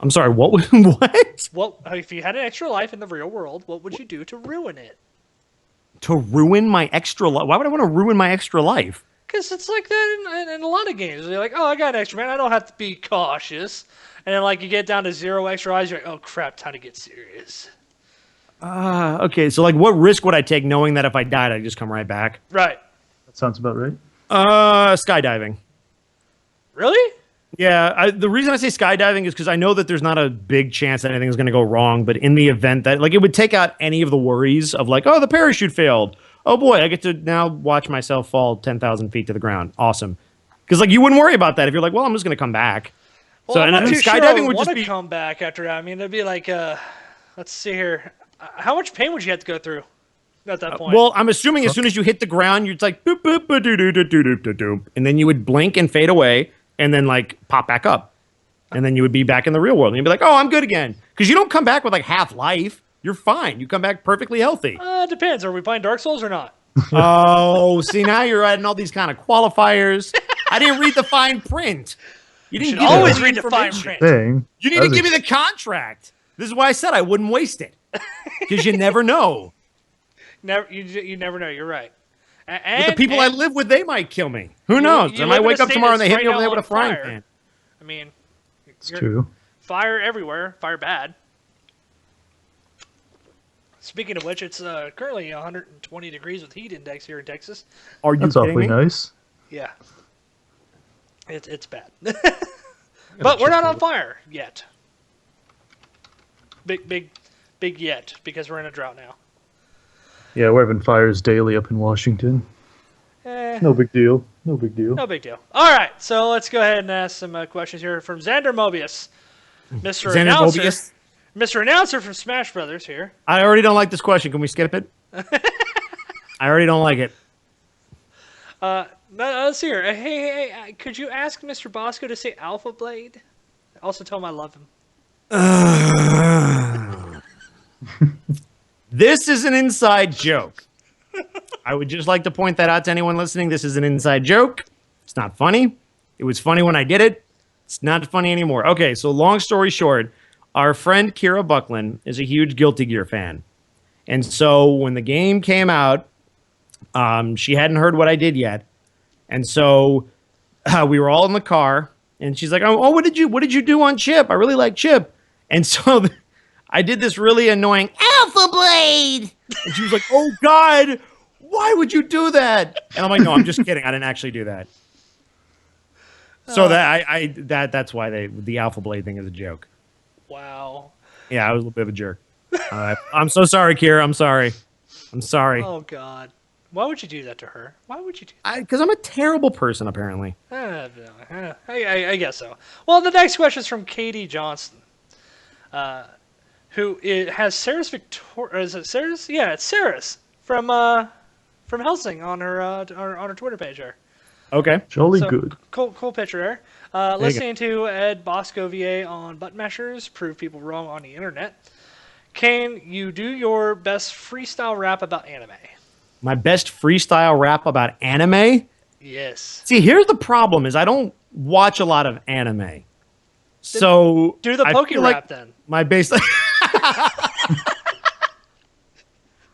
I'm sorry. What? What? What if you had an extra life in the real world? What would you do to ruin it? To ruin my extra life? Why would I want to ruin my extra life? Because it's like that in a lot of games. You're like, oh, I got an extra man. I don't have to be cautious. And then like you get down to 0 extra lives. You're like, oh crap, time to get serious. Okay. So like, what risk would I take knowing that if I died, I'd just come right back? Right. That sounds about right. Skydiving. Really? Yeah, the reason I say skydiving is because I know that there's not a big chance that anything's going to go wrong, but in the event that, like, it would take out any of the worries of, like, oh, the parachute failed. Oh, boy, I get to now watch myself fall 10,000 feet to the ground. Awesome. Because, like, you wouldn't worry about that if you're like, well, I'm just going to come back. Well, So, I'm and not too skydiving sure I would want just to be... come back after that. I mean, it'd be like, let's see here. How much pain would you have to go through at that point? Well, I'm assuming as soon as you hit the ground, you're like, boop, boop, boop, doo, doo, doo, doo, doo, doo, doo, and then you would blink and fade away and then, like, pop back up. And then you would be back in the real world. And you'd be like, oh, I'm good again. Because you don't come back with, like, half life. You're fine. You come back perfectly healthy. It depends. Are we playing Dark Souls or not? Oh, see, now you're adding all these kind of qualifiers. I didn't read the fine print. You didn't should give me always the read the fine information. print. Thing. You need to give me the contract. This is why I said I wouldn't waste it. Because you never know. You never know. You're right. With the people I live with, they might kill me. Who knows? you I might live in wake a up state tomorrow and that's they hit me right over there now with a on frying fire. pan. I mean, It's true. fire everywhere. Fire bad. Speaking of which, it's currently 120 degrees with heat index here in Texas. Are you That's kidding awfully me? nice. Yeah. It's bad. But we're not on fire yet. Big yet, because we're in a drought now. Yeah, we're having fires daily up in Washington. No big deal. No big deal. No big deal. All right, so let's go ahead and ask some questions here from Xander Mobius. Mr. Xander Announcer. Mobius? Mr. Announcer from Smash Brothers here. I already don't like this question. Can we skip it? I already don't like it. No, let's see here. Hey, could you ask Mr. Bosco to say Alpha Blade? Also tell him I love him. This is an inside joke. I would just like to point that out to anyone listening. This is an inside joke. It's not funny. It was funny when I did it. It's not funny anymore. Okay, so long story short, our friend Kira Buckland is a huge Guilty Gear fan. And so when the game came out, she hadn't heard what I did yet. And so we were all in the car, and she's like, "Oh, what did you do on Chip? I really like Chip." And so I did this really annoying Alpha Blade, and she was like, "Oh God, why would you do that?" And I'm like, "No, I'm just kidding. I didn't actually do that." So that's why the Alpha Blade thing is a joke. Wow. Yeah, I was a little bit of a jerk. I'm so sorry, Kira. I'm sorry. I'm sorry. Oh God, why would you do that to her? Why would you do that? Because I'm a terrible person, apparently. I guess so. Well, the next question is from Katie Johnson, has Sarah's Is it Sarah's? Yeah, it's Sarah's from Helsing on her Twitter page there. Okay. Jolly So, good. Cool picture there. you Listening to Ed Bosco VA on Button Mashers, prove people wrong on the internet. Can you do your best freestyle rap about anime? My best freestyle rap about anime? Yes. See, here's the problem: is I don't watch a lot of anime. So Do the I Poke feel rap like then. my base.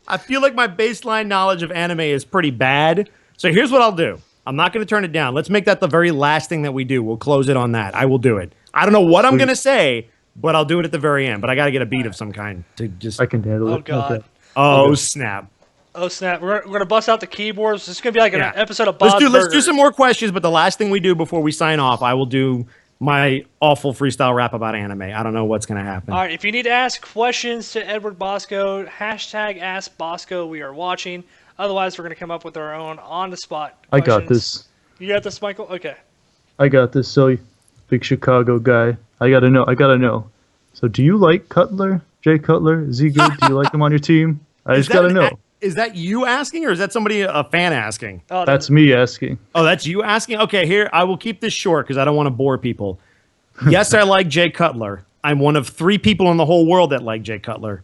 I feel like my baseline knowledge of anime is pretty bad. So here's what I'll do. I'm not going to turn it down. Let's make that the very last thing that we do. We'll close it on that. I will do it. I don't know what I'm going to say, but I'll do it at the very end. But I got to get a beat of some kind to just. I can handle it. Oh God. Okay. Oh snap! Oh snap! We're gonna bust out the keyboards. This is gonna be like an Yeah. episode of Bob's Let's do Burgers. some more questions. But the last thing we do before we sign off, I will do my awful freestyle rap about anime. I don't know what's going to happen. All right. If you need to ask questions to Edward Bosco, hashtag Ask Bosco. We are watching. Otherwise, we're gonna come up with our own on the spot. I got this. You got this, Michael? Okay. I got this. So, big Chicago guy. I gotta know. So, do you like Cutler? Jay Cutler? Is he good? Do you like him on your team? I just gotta know. Is that you asking, or is that somebody, a fan asking? Oh, That's me asking. Oh, that's you asking? Okay, here, I will keep this short because I don't want to bore people. Yes, I like Jay Cutler. I'm one of 3 people in the whole world that like Jay Cutler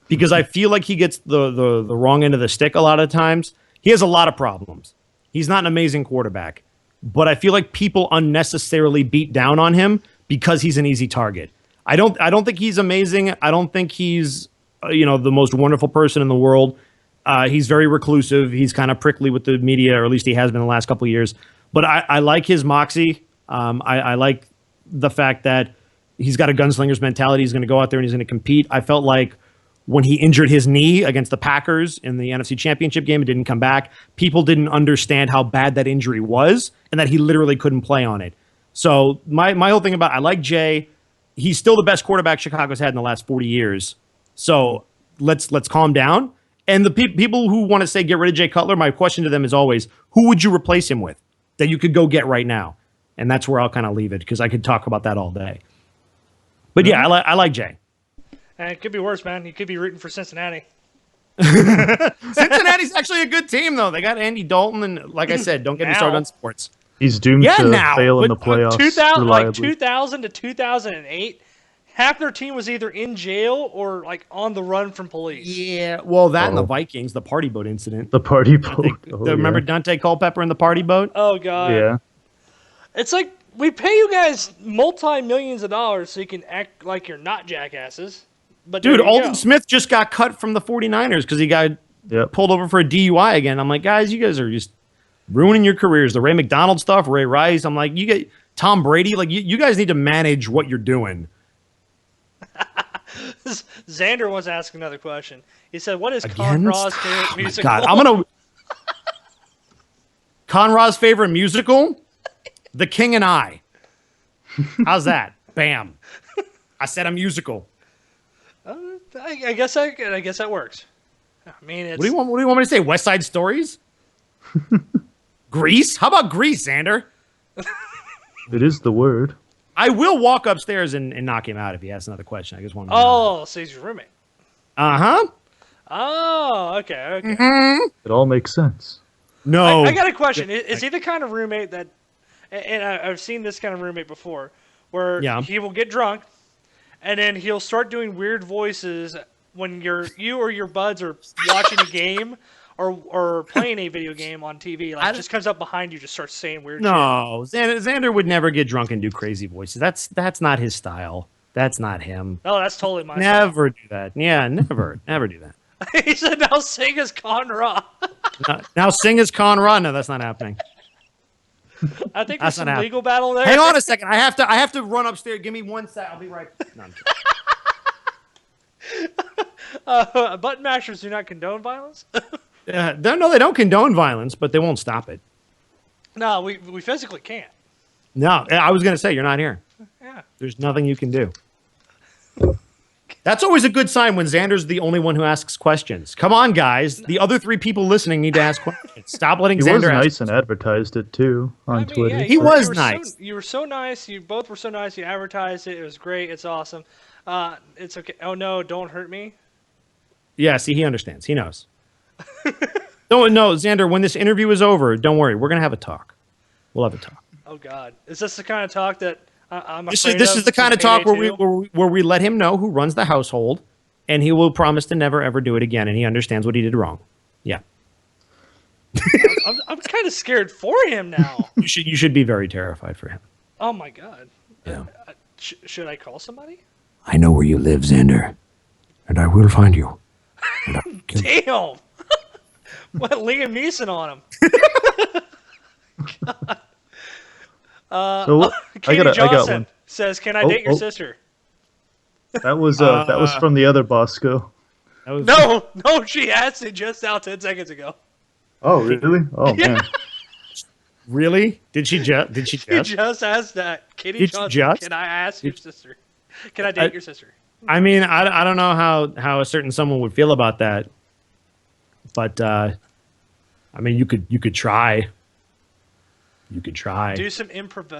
because I feel like he gets the wrong end of the stick a lot of times. He has a lot of problems. He's not an amazing quarterback, but I feel like people unnecessarily beat down on him because he's an easy target. I don't think he's amazing. I don't think he's the most wonderful person in the world. He's very reclusive. He's kind of prickly with the media, or at least he has been the last couple of years. But I like his moxie. I like the fact that he's got a gunslinger's mentality. He's going to go out there and he's going to compete. I felt like when he injured his knee against the Packers in the NFC Championship game and didn't come back, people didn't understand how bad that injury was and that he literally couldn't play on it. So my whole thing about I like Jay. He's still the best quarterback Chicago's had in the last 40 years. So let's calm down. And the people who want to say get rid of Jay Cutler, my question to them is always, who would you replace him with that you could go get right now? And that's where I'll kind of leave it because I could talk about that all day. But yeah, I like Jay. And it could be worse, man. You could be rooting for Cincinnati. Cincinnati's actually a good team, though. They got Andy Dalton, and like I said, don't get me started on sports. He's doomed to fail in the playoffs 2000 to 2008, half their team was either in jail or like on the run from police. Yeah, well, that and the Vikings, the party boat incident. The party boat. Remember Dante Culpepper and the party boat? Oh God. Yeah. It's like we pay you guys multi-millions of dollars so you can act like you're not jackasses. But dude, there you Alden go. Smith just got cut from the 49ers because he got pulled over for a DUI again. I'm like, guys, you guys are just ruining your careers. The Ray McDonald stuff, Ray Rice. I'm like, you get Tom Brady. Like, you guys need to manage what you're doing. Xander wants to ask another question. He said, "What is Again? Conrad's favorite musical?" God, I'm gonna. Conrad's favorite musical, The King and I. How's that? Bam. I said a musical. I guess that works. I mean, it's, What do you want me to say? West Side Stories? Grease? How about Grease, Xander? It is the word. I will walk upstairs and knock him out if he asks another question. I just want to know. Oh, so he's your roommate. Uh-huh. Oh, okay. It all makes sense. No. I got a question. Is he the kind of roommate that, and I've seen this kind of roommate before, where he will get drunk, and then he'll start doing weird voices when you or your buds are watching a game or playing a video game on TV. Like, just comes up behind you, just starts saying weird shit. No, Xander would never get drunk and do crazy voices. That's not his style. That's not him. No, that's totally my Never do that. Yeah, never do that. He said, "Now sing as Conra." Now sing as Conrad. No, that's not happening. I think That's there's some not legal battle there. Hang on a second. I have to run upstairs. Give me 1 sec. I'll be right. No, I'm kidding. Button mashers do not condone violence. No, they don't condone violence, but they won't stop it. No, we physically can't. No, I was going to say you're not here. Yeah. There's nothing you can do. That's always a good sign when Xander's the only one who asks questions. Come on, guys. The other 3 people listening need to ask questions. Stop letting He Xander was ask. nice and advertised it too on Twitter. Yeah, He you were- was you were nice. you were so nice. You both were so nice. You advertised it. It was great. It's awesome. It's okay. Oh no, don't hurt me. Yeah, see, he understands. He knows. Don't no, Xander. When this interview is over, don't worry. We're gonna have a talk. We'll have a talk. Oh God, is this the kind of talk that I'm This afraid is of this is the kind of from talk where Payday 2? we let him know who runs the household, and he will promise to never ever do it again, and he understands what he did wrong. Yeah, I'm kind of scared for him now. you should be very terrified for him. Oh my God. Yeah. Should I call somebody? I know where you live, Xander, and I will find you. And I will kill you. Damn. What Liam Neeson on him? So I Katie got Johnson one. says, "Can I date your oh. sister?" That was from the other Bosco. That was- No, she asked it just now 10 seconds ago. Oh really? Oh man. Really? Did she just? Did she She just? just asked that. Katie Did you Johnson, just? can I ask your sister? Can I date your sister? I mean, I don't know how a certain someone would feel about that, but I mean, you could try. You could try. Do some improv.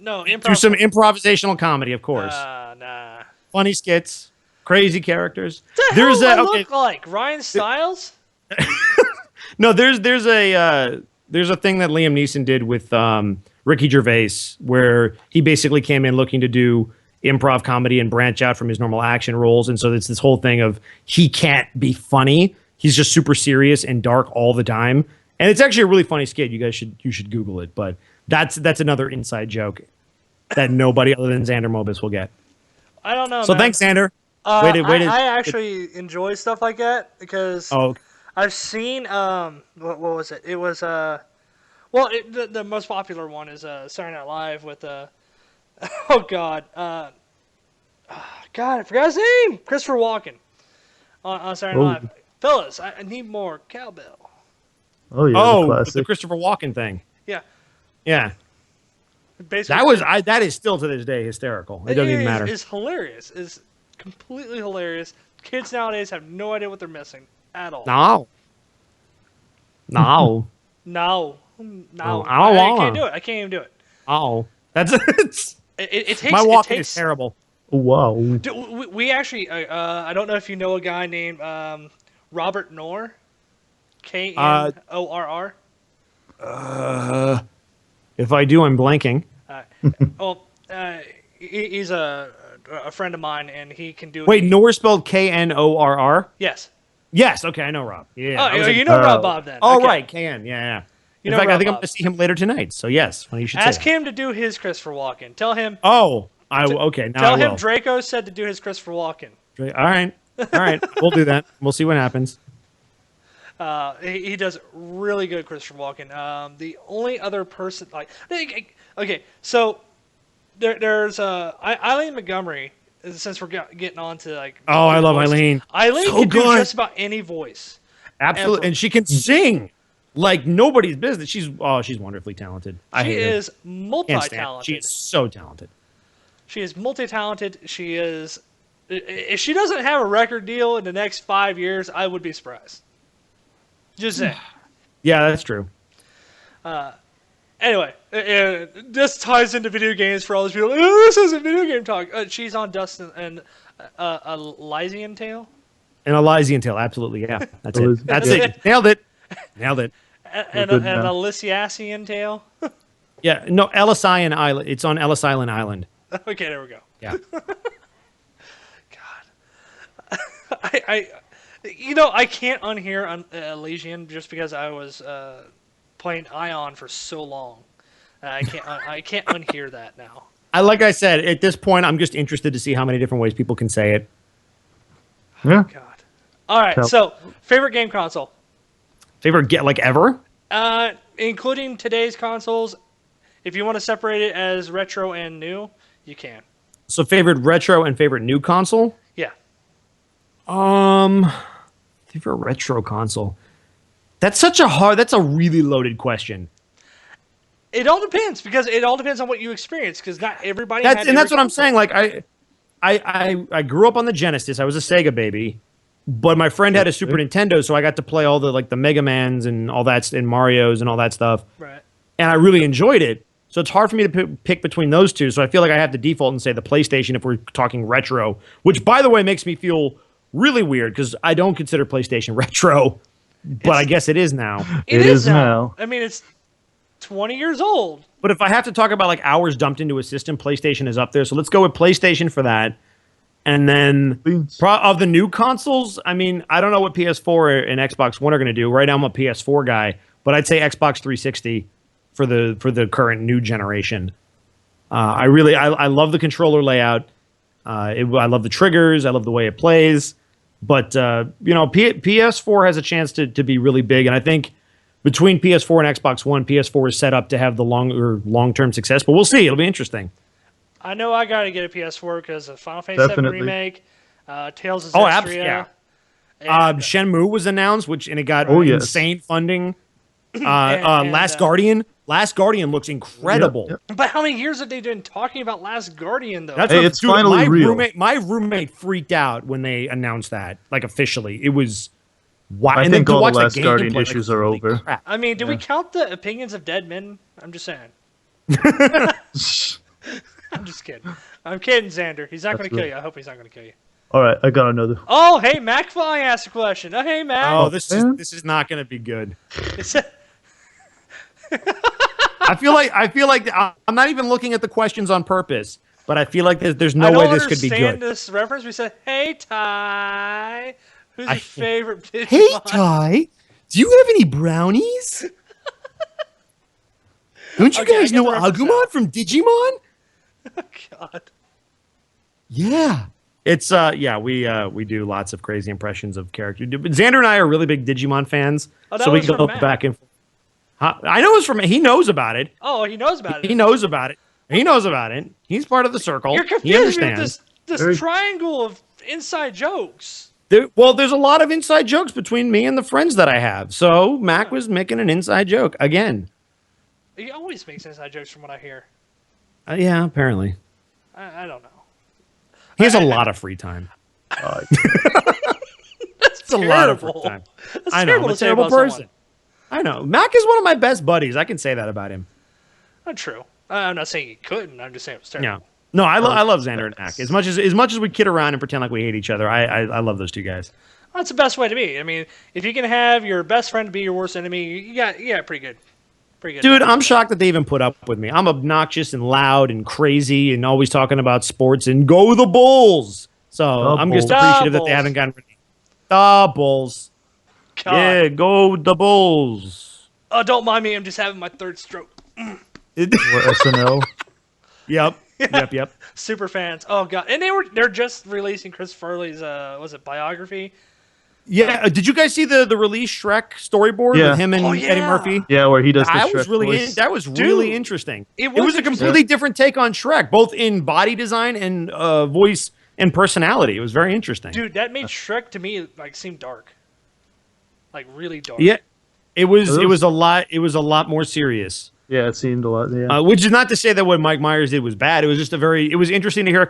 No, improv. Do some improvisational comedy, of course. Nah. Funny skits, crazy characters. What the hell does that look like? Ryan Stiles? No, there's a thing that Liam Neeson did with Ricky Gervais where he basically came in looking to do improv comedy and branch out from his normal action roles, and so it's this whole thing of he can't be funny. He's just super serious and dark all the time. And it's actually a really funny skit. You should Google it. But that's another inside joke that nobody other than Xander Mobus will get. I don't know. So man. thanks, Xander. I actually enjoy stuff like that because Oh, I've seen what was it? It was the most popular one is Saturday Night Live with oh God God, I forgot his name, Christopher Walken on Saturday Night Live. Fellas, I need more cowbell. Oh yeah. The the classic. Christopher Walken thing. Yeah, Yeah, basically that is still to this day hysterical. It doesn't even matter. It's hilarious. It's completely hilarious. Kids nowadays have no idea what they're missing at all. No. No. Oh, I can't do it. I can't even do it. Oh, that's it's, It takes my walking it takes, is terrible. Wow. We actually, I don't know if you know a guy named Robert Knorr, Knorr. If I do, I'm blanking. Well, he's a friend of mine, and he can do. Wait, Knorr spelled Knorr? Yes. Yes. Okay, I know Rob. Yeah. I Oh, was like, you know Rob Bob then. oh, Okay. right, KN. Yeah. You In know fact, I Rob think I'm Bob. going to see him later tonight. So yes, well, you should Ask say that. him to do his Christopher Walken. Tell him. Oh, okay. Now Tell I him will. Draco said to do his Christopher Walken. All right. We'll do that. We'll see what happens. He does really good Christopher Walken. The only other person okay, so there's Eileen Montgomery. Since we're getting on to like. Oh, I love voices. Eileen. Eileen So can do good. just about any voice. Absolutely, ever. and she can sing like nobody's business. She's wonderfully talented. I She hate her. is Can't stand her. multi-talented. She's so talented. She is multi-talented. She is. If she doesn't have a record deal in the next 5 years, I would be surprised. Just saying. Yeah, that's true. Anyway, this ties into video games for all those people. Oh, this isn't video game talk. She's on Dustin and Elysian Tale. An Elysian Tale, absolutely. Yeah, that's it. Elysian That's Tale. it. Nailed it. Nailed it. And good an now. Elysian Tale. Yeah, no, Ellis Island Island. It's on Ellis Island Island. Okay, there we go. Yeah. I can't unhear Elysian just because I was playing Ion for so long. I can't unhear that now. Like I said, at this point, I'm just interested to see how many different ways people can say it. Yeah. God. All right. Tell- So, favorite game console, Favorite get like ever? including today's consoles. If you want to separate it as retro and new, you can. So favorite retro and favorite new console? Yeah. Favorite retro console. That's a really loaded question. It all depends because it all depends on what you experience. Because not everybody. That's what I'm saying. Like I grew up on the Genesis. I was a Sega baby, but my friend had a Super Nintendo, so I got to play all the like the Mega Mans and all that and Mario's and all that stuff. Right. And I really enjoyed it. So it's hard for me to pick between those two. So I feel like I have to default and say the PlayStation if we're talking retro, which by the way makes me feel really weird because I don't consider PlayStation retro, but I guess it is now. It is now. I mean, it's 20 years old. But if I have to talk about like hours dumped into a system, PlayStation is up there. So let's go with PlayStation for that. And then of the new consoles, I mean, I don't know what PS4 and Xbox One are going to do. Right now I'm a PS4 guy, but I'd say Xbox 360 for the current new generation. I love the controller layout. I love the triggers. I love the way it plays. But PS4 has a chance to be really big, and I think between PS4 and Xbox One, PS4 is set up to have the long-term success. But we'll see. It'll be interesting. I know I got to get a PS4 because of Final Fantasy VII Remake, Tales of Zestiria. Shenmue was announced, and it got insane funding. Last Guardian. Last Guardian looks incredible. Yep. But how many years have they been talking about Last Guardian, though? It's finally real. My roommate freaked out when they announced that, like officially. It was wild. I think all the Last Guardian issues are over. Crap. I mean, do we count the opinions of dead men? I'm just saying. I'm just kidding. I'm kidding, Xander. He's not going to kill you. I hope he's not going to kill you. All right, I got another. Oh, hey, Mac Fly asked a question. Oh, hey, Mac. Oh, this is not going to be good. I feel like I'm not even looking at the questions on purpose, but I feel like there's no way this could be good. I don't understand this reference. We said, "Hey Ty, who's your favorite Digimon?" Hey Ty, do you have any brownies? Don't you guys know Agumon from Digimon? Oh, God. Yeah. It's we do lots of crazy impressions of characters. But Xander and I are really big Digimon fans, so we go back and forth. I know it's from. He knows about it. Oh, he knows about it. He knows about it. He knows about it. He's part of the circle. You're confused with this triangle of inside jokes. There's a lot of inside jokes between me and the friends that I have. So Mac was making an inside joke again. He always makes inside jokes, from what I hear. Yeah, apparently. I don't know. He has a lot of free time. That's a lot of free time. I know. I'm a terrible person. I know. Mac is one of my best buddies. I can say that about him. Not true. I'm not saying he couldn't. I'm just saying it was terrible. Yeah. No, I love Xander and Mac. As much as we kid around and pretend like we hate each other, I love those two guys. Well, that's the best way to be. I mean, if you can have your best friend be your worst enemy, you got pretty good. Pretty good. Dude, I'm shocked that they even put up with me. I'm obnoxious and loud and crazy and always talking about sports and go the Bulls. So I'm just appreciative that they haven't gotten rid of me. The Bulls. God. Yeah, go the Bulls. Oh, don't mind me. I'm just having my third stroke. Or SNL. Yep. Super fans. Oh God, and they're just releasing Chris Farley's was it biography? Yeah. Did you guys see the release Shrek storyboard with him and Eddie Murphy? Yeah, where he does the Shrek voice. That was really interesting. It was a completely different take on Shrek, both in body design and voice and personality. It was very interesting. Dude, that made Shrek to me like seem dark. Like really dark. Yeah. It was a lot more serious. Yeah, it seemed a lot. Yeah. Which is not to say that what Mike Myers did was bad. It was just it was interesting to hear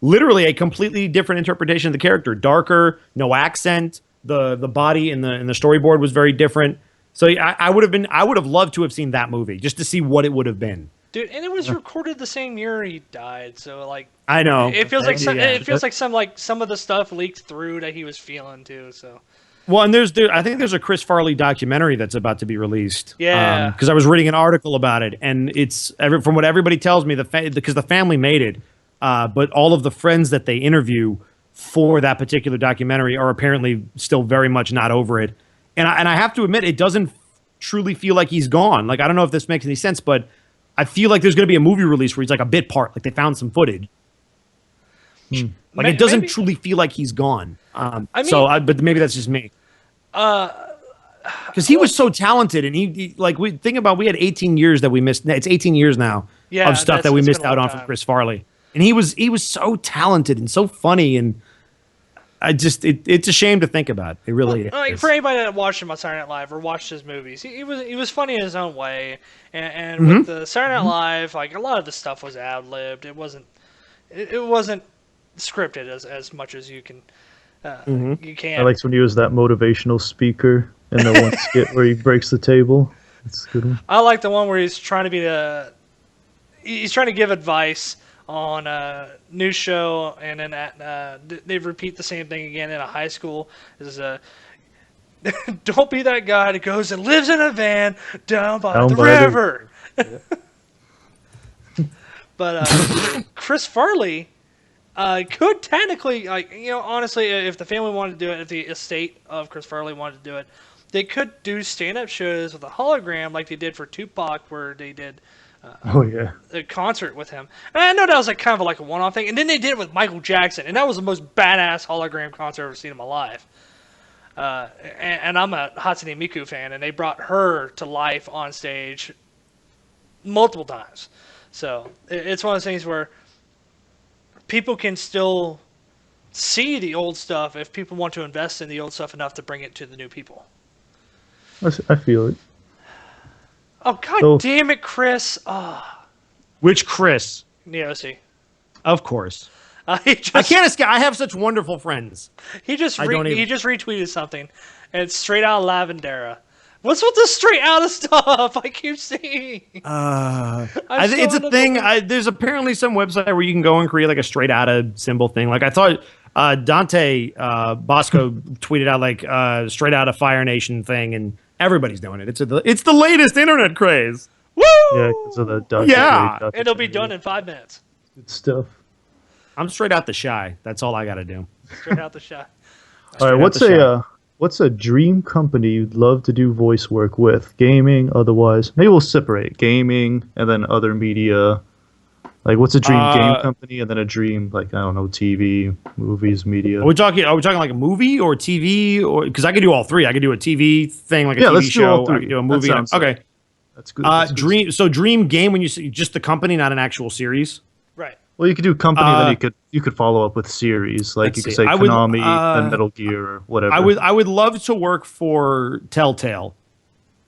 literally a completely different interpretation of the character. Darker, no accent. The body in the storyboard was very different. So I would have loved to have seen that movie just to see what it would have been. Dude, and it was recorded the same year he died. So like, I know it feels like some of the stuff leaked through that he was feeling too. So. Well, and I think there's a Chris Farley documentary that's about to be released. Yeah. Because I was reading an article about it, and it's from what everybody tells me, because the family made it, but all of the friends that they interview for that particular documentary are apparently still very much not over it. And I have to admit, it doesn't truly feel like he's gone. Like, I don't know if this makes any sense, but I feel like there's going to be a movie release where he's like a bit part, like they found some footage. Like it doesn't truly feel like he's gone. But maybe that's just me. Because he was so talented, and we had 18 years that we missed. It's 18 years now of stuff that we missed out on from Chris Farley, and he was so talented and so funny, and it's a shame to think about. It really is. Like for anybody that watched him on Saturday Night Live or watched his movies, he was funny in his own way, and with the Saturday Night Live, like a lot of the stuff was ad libbed. It wasn't scripted as much as you can. You I can. liked when he was that motivational speaker in the one skit where he breaks the table. That's a good one. I like the one where he's trying to be he's trying to give advice on a new show, and then they repeat the same thing again in a high school. Is don't be that guy that goes and lives in a van down by the river. But Chris Farley could technically, honestly, if the family wanted to do it, if the estate of Chris Farley wanted to do it, they could do stand-up shows with a hologram like they did for Tupac, where they did Oh yeah. a concert with him. And I know that was kind of like a one-off thing. And then they did it with Michael Jackson, and that was the most badass hologram concert I've ever seen in my life. And I'm a Hatsune Miku fan, and they brought her to life on stage multiple times. So it's one of those things where people can still see the old stuff if people want to invest in the old stuff enough to bring it to the new people. I feel it. Oh, god So- damn it, Chris. Oh, Which Chris? Neosi. Of course. He I just, can't escape. I have such wonderful friends. he just I don't even- he just retweeted something, and it's straight out of Lavendera. What's with the straight out of stuff I keep seeing? I think it's a thing. There's apparently some website where you can go and create like a straight out of symbol thing. Like I thought Dante Bosco tweeted out like straight out of Fire Nation thing, and everybody's doing it. It's the latest internet craze. Woo! Yeah, because of the Dr. Yeah. Dre, Dr. It'll be Dre. done in 5 minutes. Good stuff. I'm straight out the shy. That's all I got to do. Straight out the shot. All right, out what's the shot. what's a dream company you'd love to do voice work with? Gaming, otherwise. Maybe we'll separate gaming and then other media. Like, what's a dream game company and then a dream, like, I don't know, TV, movies, media. Are we talking like a movie or TV, or because I could do all three. I could do a TV thing, like a Yeah, TV let's do all show. I three. could do a That movie. sounds Okay. That's good. That's good. Dream. So dream game when you say just the company, not an actual series. Right. Well, you could do company, then you could follow up with series. Like, let's you could see. say I would, Konami, then Metal Gear, or whatever. I would love to work for Telltale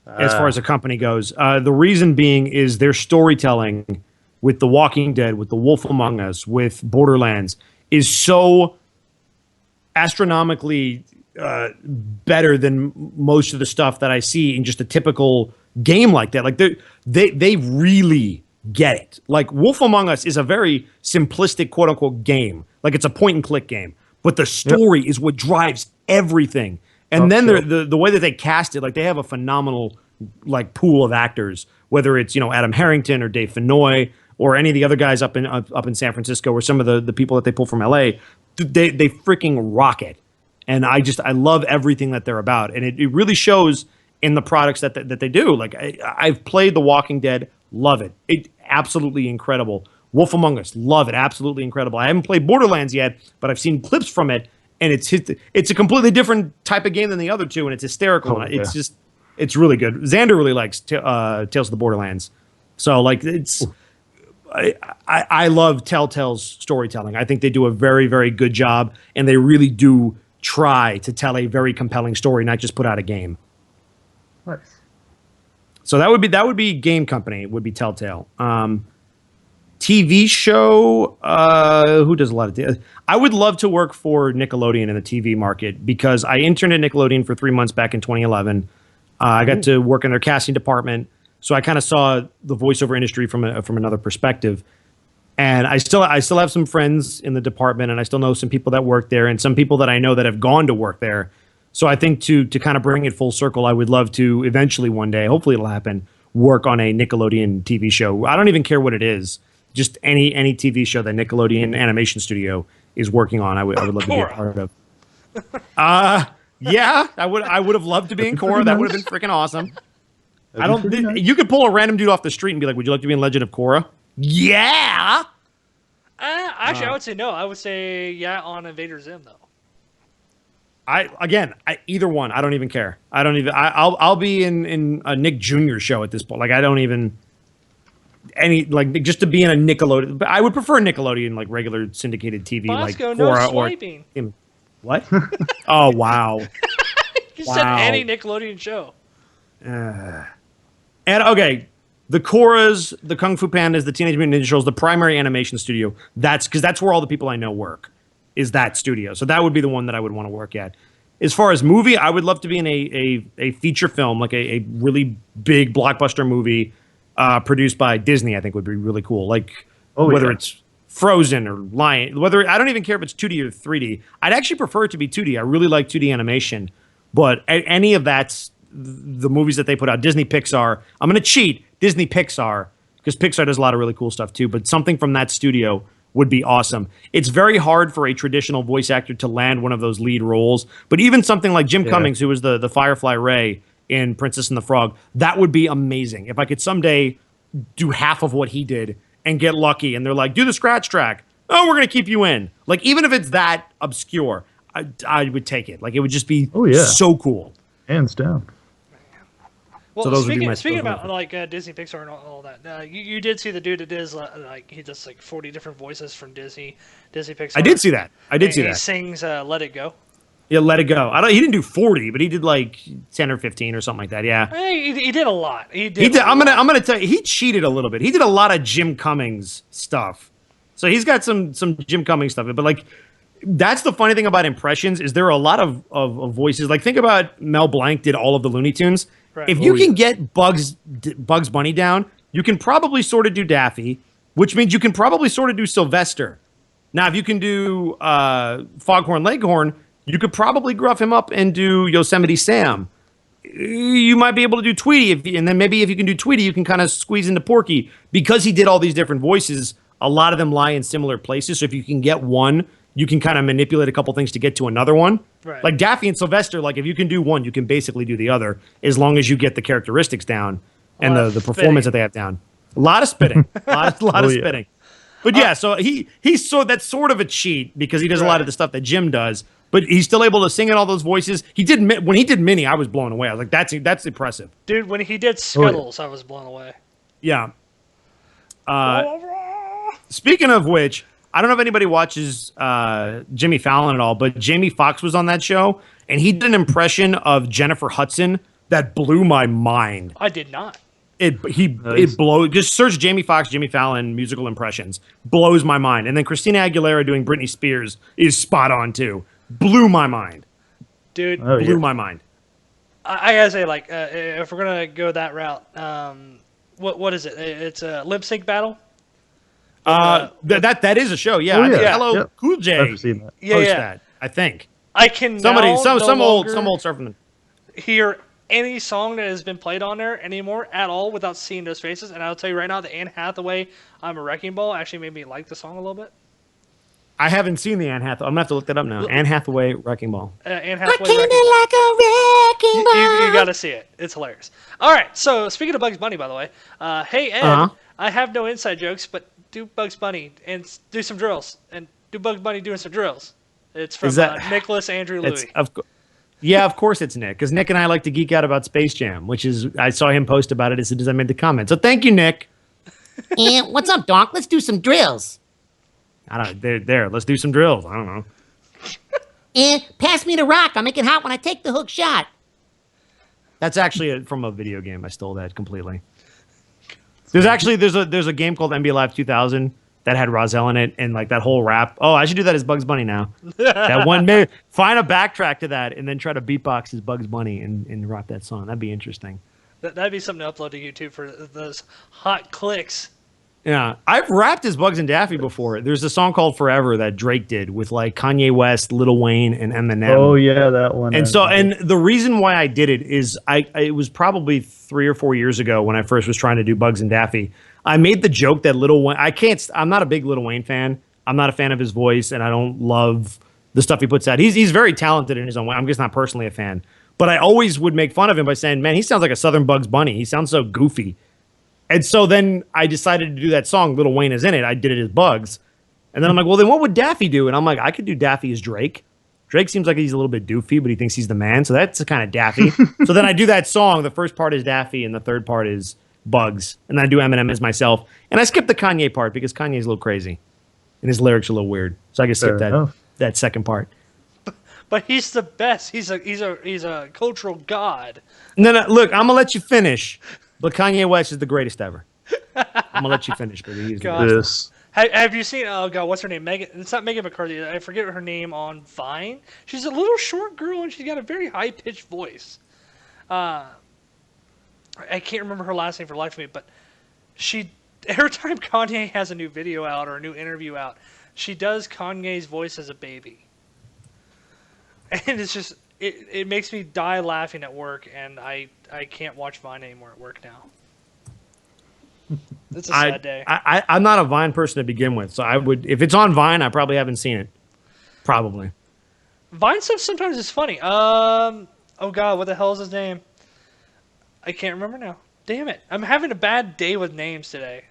as far as a company goes. The reason being is their storytelling with The Walking Dead, with The Wolf Among Us, with Borderlands is so astronomically better than most of the stuff that I see in just a typical game like that. Like they really get it. Like Wolf Among Us is a very simplistic quote unquote game. Like it's a point and click game, but the story is what drives everything. And then the way that they cast it, like they have a phenomenal like pool of actors, whether it's Adam Harrington or Dave Fennoy or any of the other guys up in San Francisco or some of the people that they pull from LA. They freaking rock it. And I love everything that they're about. And it really shows in the products that they do. Like I've played The Walking Dead, love it. It absolutely incredible. Wolf Among Us, love it, absolutely incredible. I haven't played Borderlands yet, but I've seen clips from it, and it's a completely different type of game than the other two, and it's hysterical. Oh, and yeah. It's really good. Xander really likes Tales of the Borderlands, so like it's. I love Telltale's storytelling. I think they do a very, very good job, and they really do try to tell a very compelling story, not just put out a game. Nice. So that would be game company, would be Telltale. TV show, who does a lot of I would love to work for Nickelodeon in the TV market because I interned at Nickelodeon for 3 months back in 2011. I got to work in their casting department, so I kind of saw the voiceover industry from another perspective. And I still have some friends in the department, and I still know some people that work there, and some people that I know that have gone to work there. So I think to kind of bring it full circle, I would love to eventually one day, hopefully it'll happen, work on a Nickelodeon TV show. I don't even care what it is, just any TV show that Nickelodeon Animation Studio is working on. I would love to be a part of. Yeah, I would have loved to be in Korra. That would have been freaking awesome. You could pull a random dude off the street and be like, "Would you like to be in Legend of Korra?" Yeah. Actually, I would say no. I would say yeah on Invader Zim though. Either one. I don't even care. I'll be in a Nick Jr. show at this point. Like I don't even just to be in a Nickelodeon. But I would prefer Nickelodeon like regular syndicated TV Bosco, like no Korra swiping. or what? Oh wow. You said any Nickelodeon show. And okay, the Korras, the Kung Fu Pandas, the Teenage Mutant Ninja Turtles, the primary animation studio. That's because that's where all the people I know work. is that studio. So that would be the one that I would want to work at. As far as movie, I would love to be in a feature film, like a really big blockbuster movie produced by Disney. I think would be really cool. Like whether it's Frozen or Lion, whether I don't even care if it's 2D or 3D. I'd actually prefer it to be 2D. I really like 2D animation, but any of that's the movies that they put out, Disney Pixar. I'm going to cheat, Disney Pixar, because Pixar does a lot of really cool stuff too. But something from that studio would be awesome. It's very hard for a traditional voice actor to land one of those lead roles, but even something like Jim Cummings, who was the Firefly Ray in Princess and the Frog, that would be amazing. If I could someday do half of what he did and get lucky, and they're like, do the scratch track. Oh, we're going to keep you in. Like, even if it's that obscure, I would take it. Like, it would just be so cool. Hands down. Well, so those speaking about like Disney Pixar and all that, you did see the dude that does like he does like 40 different voices from Disney Pixar. I did see that. He sings "Let It Go." Yeah, Let It Go. He didn't do 40, but he did like 10 or 15 or something like that. Yeah, he did a lot. He did. I'm gonna tell you, he cheated a little bit. He did a lot of Jim Cummings stuff, so he's got some Jim Cummings stuff. But like, that's the funny thing about impressions is there are a lot of voices. Like, think about Mel Blanc did all of the Looney Tunes. Right. If you can get Bugs Bunny down, you can probably sort of do Daffy, which means you can probably sort of do Sylvester. Now, if you can do Foghorn Leghorn, you could probably gruff him up and do Yosemite Sam. You might be able to do Tweety, and then maybe if you can do Tweety, you can kind of squeeze into Porky. Because he did all these different voices, a lot of them lie in similar places. So if you can get one, you can kind of manipulate a couple things to get to another one. Right. Like Daffy and Sylvester, like if you can do one, you can basically do the other, as long as you get the characteristics down and the performance that they have down. A lot of spitting, a lot of spitting. But yeah, so that's sort of a cheat because he does a lot of the stuff that Jim does, but he's still able to sing in all those voices. When he did Minnie, I was blown away. I was like, that's impressive, dude. When he did Scuttles, I was blown away. Yeah. Speaking of which, I don't know if anybody watches Jimmy Fallon at all, but Jamie Foxx was on that show, and he did an impression of Jennifer Hudson that blew my mind. I did not. It blows. Just search Jamie Foxx, Jimmy Fallon musical impressions. Blows my mind. And then Christina Aguilera doing Britney Spears is spot on too. Blew my mind, dude. Blew my mind. I gotta say, like, if we're gonna go that route, what is it? It's a lip sync battle. That is a show. Yeah, Hello Cool J. I've seen that. That. I think I can some old stuff from the hear any song that has been played on there anymore at all without seeing those faces. And I'll tell you right now, the Anne Hathaway "I'm a Wrecking Ball" actually made me like the song a little bit. I haven't seen the Anne Hathaway. I'm gonna have to look that up now. Anne Hathaway "Wrecking Ball." Anne Hathaway "Wrecking Ball." Like a wrecking ball. You gotta see it. It's hilarious. All right. So speaking of Bugs Bunny, by the way, hey Ed, I have no inside jokes, but do Bugs Bunny and do some drills and do Bugs Bunny doing some drills. It's from Nicholas Andrew Louis. Of course it's Nick, because Nick and I like to geek out about Space Jam, which is I saw him post about it as soon as I made the comment. So thank you, Nick. And what's up, Doc? Let's do some drills. I don't know. There. Let's do some drills. I don't know. And pass me the rock. I'll make it hot when I take the hook shot. That's actually from a video game. I stole that completely. There's a game called NBA Live 2000 that had Rozelle in it, and like that whole rap. Oh, I should do that as Bugs Bunny now. That one, maybe find a backtrack to that, and then try to beatbox as Bugs Bunny and rap that song. That'd be interesting. That'd be something to upload to YouTube for those hot clicks. Yeah, I've rapped as Bugs and Daffy before. There's a song called "Forever" that Drake did with like Kanye West, Lil Wayne, and Eminem. Oh yeah, that one. And the reason why I did it is it was probably 3 or 4 years ago when I first was trying to do Bugs and Daffy. I made the joke that Lil Wayne. I'm not a big Lil Wayne fan. I'm not a fan of his voice, and I don't love the stuff he puts out. He's very talented in his own way. I'm just not personally a fan. But I always would make fun of him by saying, "Man, he sounds like a Southern Bugs Bunny. He sounds so goofy." And so then I decided to do that song. Lil Wayne is in it. I did it as Bugs. And then I'm like, well, then what would Daffy do? And I'm like, I could do Daffy as Drake. Drake seems like he's a little bit doofy, but he thinks he's the man. So that's kind of Daffy. So then I do that song. The first part is Daffy, and the third part is Bugs. And then I do Eminem as myself. And I skip the Kanye part because Kanye's a little crazy. And his lyrics are a little weird. So I can skip that second part. But he's the best. He's a cultural god. No, look, I'm going to let you finish. But Kanye West is the greatest ever. I'm going to let you finish, baby. He's the best. Have you seen? Oh God, what's her name? Megan. It's not Megan McCarthy. I forget her name on Vine. She's a little short girl, and she's got a very high pitched voice. I can't remember her last name for the life of me, but she every time Kanye has a new video out or a new interview out, she does Kanye's voice as a baby, and it's just it makes me die laughing at work, and I can't watch Vine anymore at work now. It's a sad day. I'm not a Vine person to begin with, so I would, if it's on Vine, I probably haven't seen it. Probably. Vine stuff sometimes is funny. Oh God, what the hell is his name? I can't remember now. Damn it! I'm having a bad day with names today.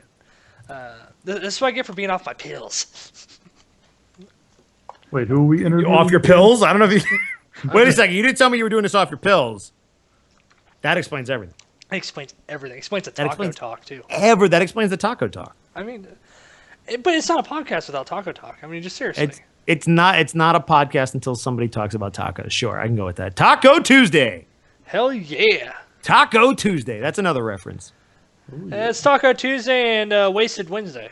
This is what I get for being off my pills. Wait, who are we interviewing? Off your pills? I don't know if you. Wait a second. You didn't tell me you were doing this off your pills. That explains everything. It explains everything. It explains the taco talk too. That explains the taco talk. I mean, but it's not a podcast without taco talk. I mean, just seriously. It's not a podcast until somebody talks about tacos. Sure, I can go with that. Taco Tuesday. Hell yeah. Taco Tuesday. That's another reference. It's Taco Tuesday and Wasted Wednesday.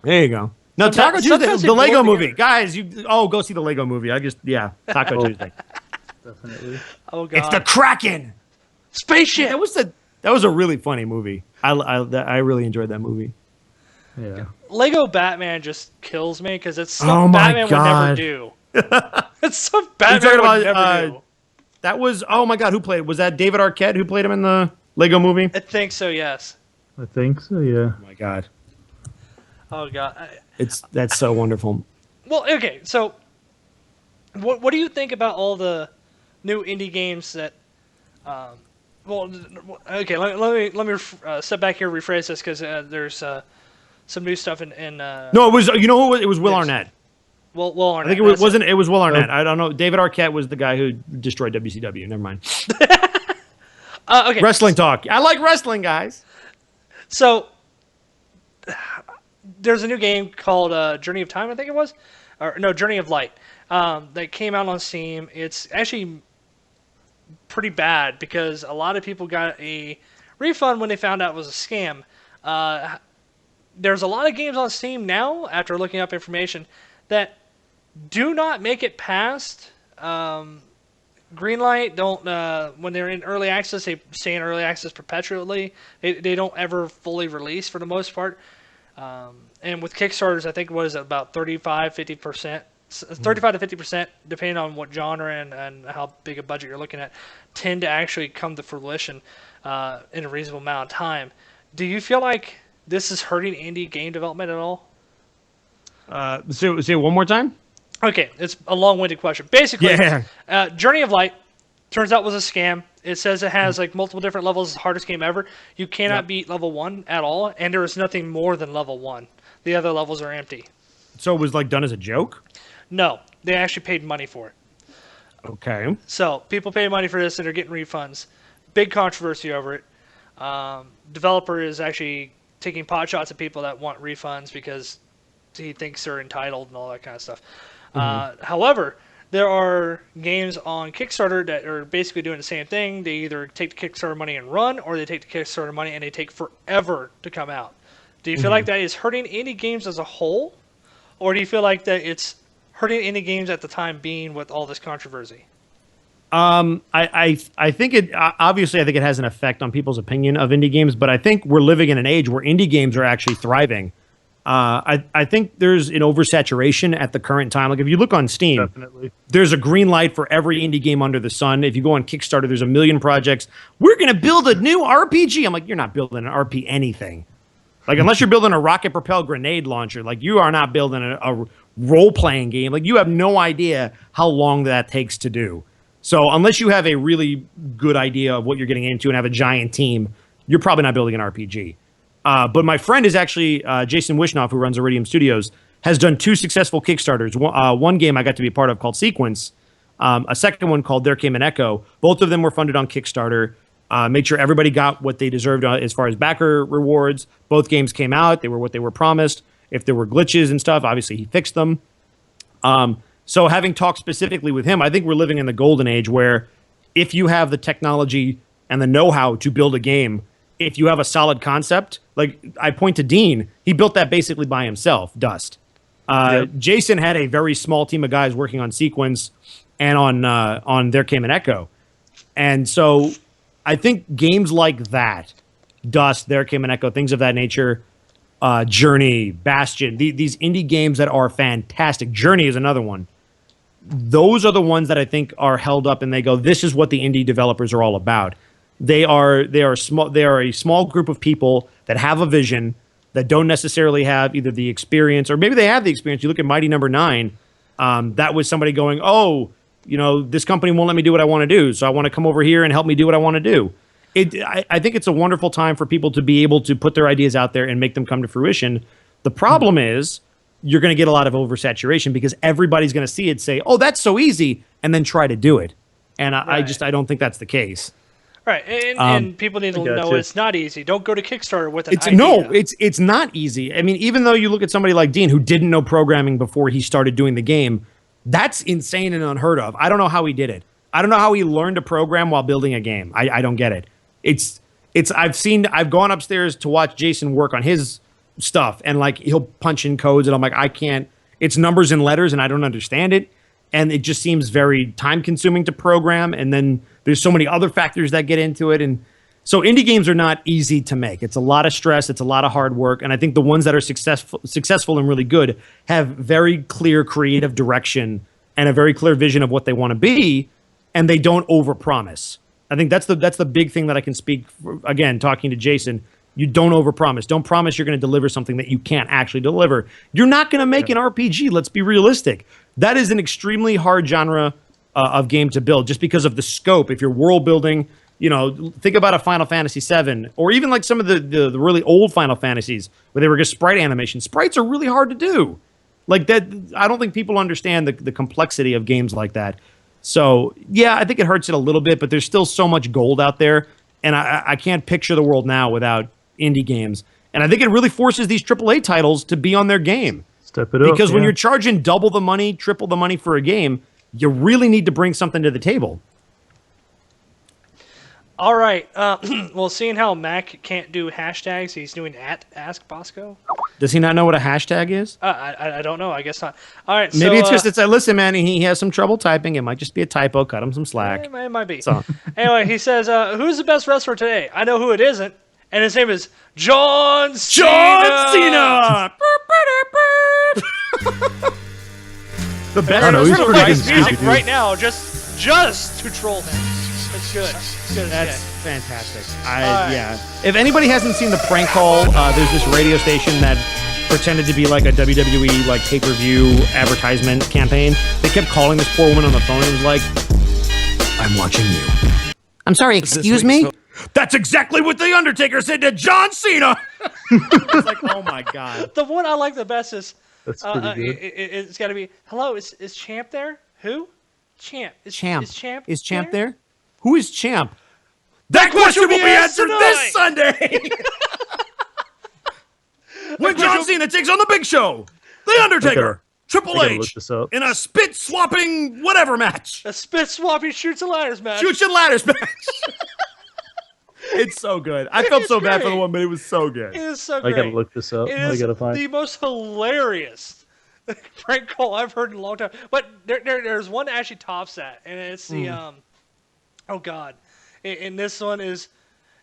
There you go. No, Taco Tuesday. sometimes The they Lego blur movie, together. guys. Go see the Lego movie. Taco Tuesday. Definitely. Oh God. It's the Kraken. Spaceship. That was a really funny movie. I really enjoyed that movie. Yeah. Lego Batman just kills me because it's Oh stuff my Batman God. would never do. It's stuff Batman talking would about, never do. That was, oh my God, who played? Was that David Arquette who played him in the Lego movie? I think so. Yes. I think so, yeah. Oh my God. Oh God. That's so wonderful. Well, okay. So, what do you think about all the new indie games that? Well, okay. Let me step back here, and rephrase this because there's some new stuff in. No, it was, you know who it was? Will Yes. Arnett. Well, I think it wasn't. It was Will Arnett. I don't know. David Arquette was the guy who destroyed WCW. Never mind. Okay. Wrestling talk. I like wrestling, guys. So there's a new game called Journey of Time, I think it was, or no, Journey of Light, that came out on Steam. It's actually pretty bad because a lot of people got a refund when they found out it was a scam. There's a lot of games on Steam now, after looking up information, that do not make it past Greenlight. Don't when they're in early access, they stay in early access perpetually. They don't ever fully release for the most part. And with Kickstarters, I think it was about 35-50%, 35 to 50%, depending on what genre and how big a budget you're looking at, tend to actually come to fruition in a reasonable amount of time. Do you feel like this is hurting indie game development at all? Say it one more time. Okay, it's a long-winded question. Basically, Yeah. Journey of Light turns out was a scam. It says it has like multiple different levels. It's the hardest game ever. You cannot beat level 1 at all, and there is nothing more than level 1. The other levels are empty. So it was like done as a joke. No, they actually paid money for it. Okay. So people pay money for this and they're getting refunds. Big controversy over it. Developer is actually taking pot shots at people that want refunds because he thinks they're entitled and all that kind of stuff. However, there are games on Kickstarter that are basically doing the same thing. They either take the Kickstarter money and run, or they take the Kickstarter money and they take forever to come out. Do you feel like that is hurting indie games as a whole? Or do you feel like that it's hurting indie games at the time being with all this controversy? I think it obviously I think it has an effect on people's opinion of indie games, but I think we're living in an age where indie games are actually thriving. I think there's an oversaturation at the current time. Like if you look on Steam, Definitely. there's a green light for every indie game under the sun. If you go on Kickstarter, there's a million projects. We're going to build a new RPG. I'm like, you're not building an RP anything. Like unless you're building a rocket propelled grenade launcher, like you are not building a role playing game. Like you have no idea how long that takes to do. So unless you have a really good idea of what you're getting into and have a giant team, you're probably not building an RPG. But my friend is actually Jason Wishnoff, who runs Iridium Studios, has done 2 successful Kickstarters. One game I got to be a part of called Sequence, a second one called There Came an Echo. Both of them were funded on Kickstarter. Made sure everybody got what they deserved as far as backer rewards. Both games came out. They were what they were promised. If there were glitches and stuff, obviously he fixed them. So having talked specifically with him, I think we're living in the golden age where if you have the technology and the know-how to build a game, if you have a solid concept, like I point to Dean, he built that basically by himself, Dust. Yep. Jason had a very small team of guys working on Sequence and on There Came an Echo. And so I think games like that, Dust, There Came an Echo, things of that nature, Journey, Bastion, these indie games that are fantastic. Journey is another one. Those are the ones that I think are held up and they go, this is what the indie developers are all about. They are small. They are a small group of people that have a vision, that don't necessarily have either the experience or maybe they have the experience. You look at Mighty Number 9. That was somebody going, oh, this company won't let me do what I want to do, so I want to come over here and help me do what I want to do. I think it's a wonderful time for people to be able to put their ideas out there and make them come to fruition. The problem is you're going to get a lot of oversaturation because everybody's going to see it, say, oh, that's so easy, and then try to do it. And I don't think that's the case. Right, and people need to know you. it's not easy. Don't go to Kickstarter with an idea. No, it's not easy. I mean, even though you look at somebody like Dean who didn't know programming before he started doing the game, that's insane and unheard of. I don't know how he did it. I don't know how he learned to program while building a game. I don't get it. I've gone upstairs to watch Jason work on his stuff, and like he'll punch in codes, and I'm like, I can't. It's numbers and letters, and I don't understand it. And it just seems very time consuming to program. And then there's so many other factors that get into it. And so indie games are not easy to make. It's a lot of stress. It's a lot of hard work. And I think the ones that are successful and really good have very clear creative direction and a very clear vision of what they want to be. And they don't overpromise. I think that's the big thing that I can speak for, again, talking to Jason. You don't overpromise. Don't promise you're going to deliver something that you can't actually deliver. You're not going to make an RPG. Let's be realistic. That is an extremely hard genre of game to build just because of the scope. If you're world building, think about a Final Fantasy VII or even like some of the really old Final Fantasies where they were just sprite animation. Sprites are really hard to do. Like that, I don't think people understand the complexity of games like that. So, yeah, I think it hurts it a little bit, but there's still so much gold out there. And I can't picture the world now without indie games. And I think it really forces these AAA titles to be on their game. Step it up. Because when you're charging double the money, triple the money for a game, you really need to bring something to the table. All right. Well, seeing how Mac can't do hashtags, he's doing @Ask Bosco. Does he not know what a hashtag is? I don't know. I guess not. All right. Maybe so, it's just listen, man, he has some trouble typing. It might just be a typo. Cut him some slack. It might be. So. Anyway, he says, "Who's the best wrestler today? I know who it isn't, and his name is John Cena." John Cena. The best. know, We're he's gonna pretty play his good music dude. right now, just to troll him. It's good. It's good. That's Okay. fantastic. right. Yeah. If anybody hasn't seen the prank call, there's this radio station that pretended to be like a WWE like pay-per-view advertisement campaign. They kept calling this poor woman on the phone and was like, "I'm watching you." I'm sorry, excuse me? That's exactly what The Undertaker said to John Cena. It's like, oh my God. The one I like the best is That's pretty good. it's got to be, hello, is Champ there? Who? Champ. Champ. Is Champ there? Who is Champ? That question will be answered tonight. this Sunday. When John Cena takes on the Big Show, The Undertaker, Triple I gotta look H, this up. in a spit-swapping whatever match. A spit swapping shoots and ladders match. Shoots and ladders match. It's so good. I felt so bad for the great. one, but it was so good. It is so I great. gotta look this up. It I is gotta find. the most hilarious prank call I've heard in a long time. But there's one that actually tops that, and it's the oh god, and this one is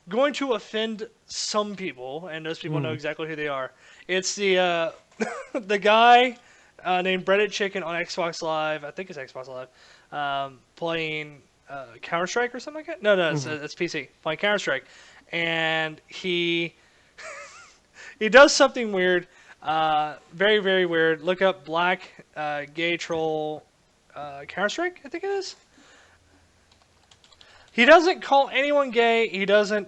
going to offend some people, and those people know exactly who they are. It's the the guy named Breaded Chicken on Xbox Live. I think it's Xbox Live, playing Counter Strike or something like that. No, it's PC playing Counter Strike, and he does something weird. Very, very weird. Look up black gay troll Counter-Strike, I think it is. He doesn't call anyone gay. He doesn't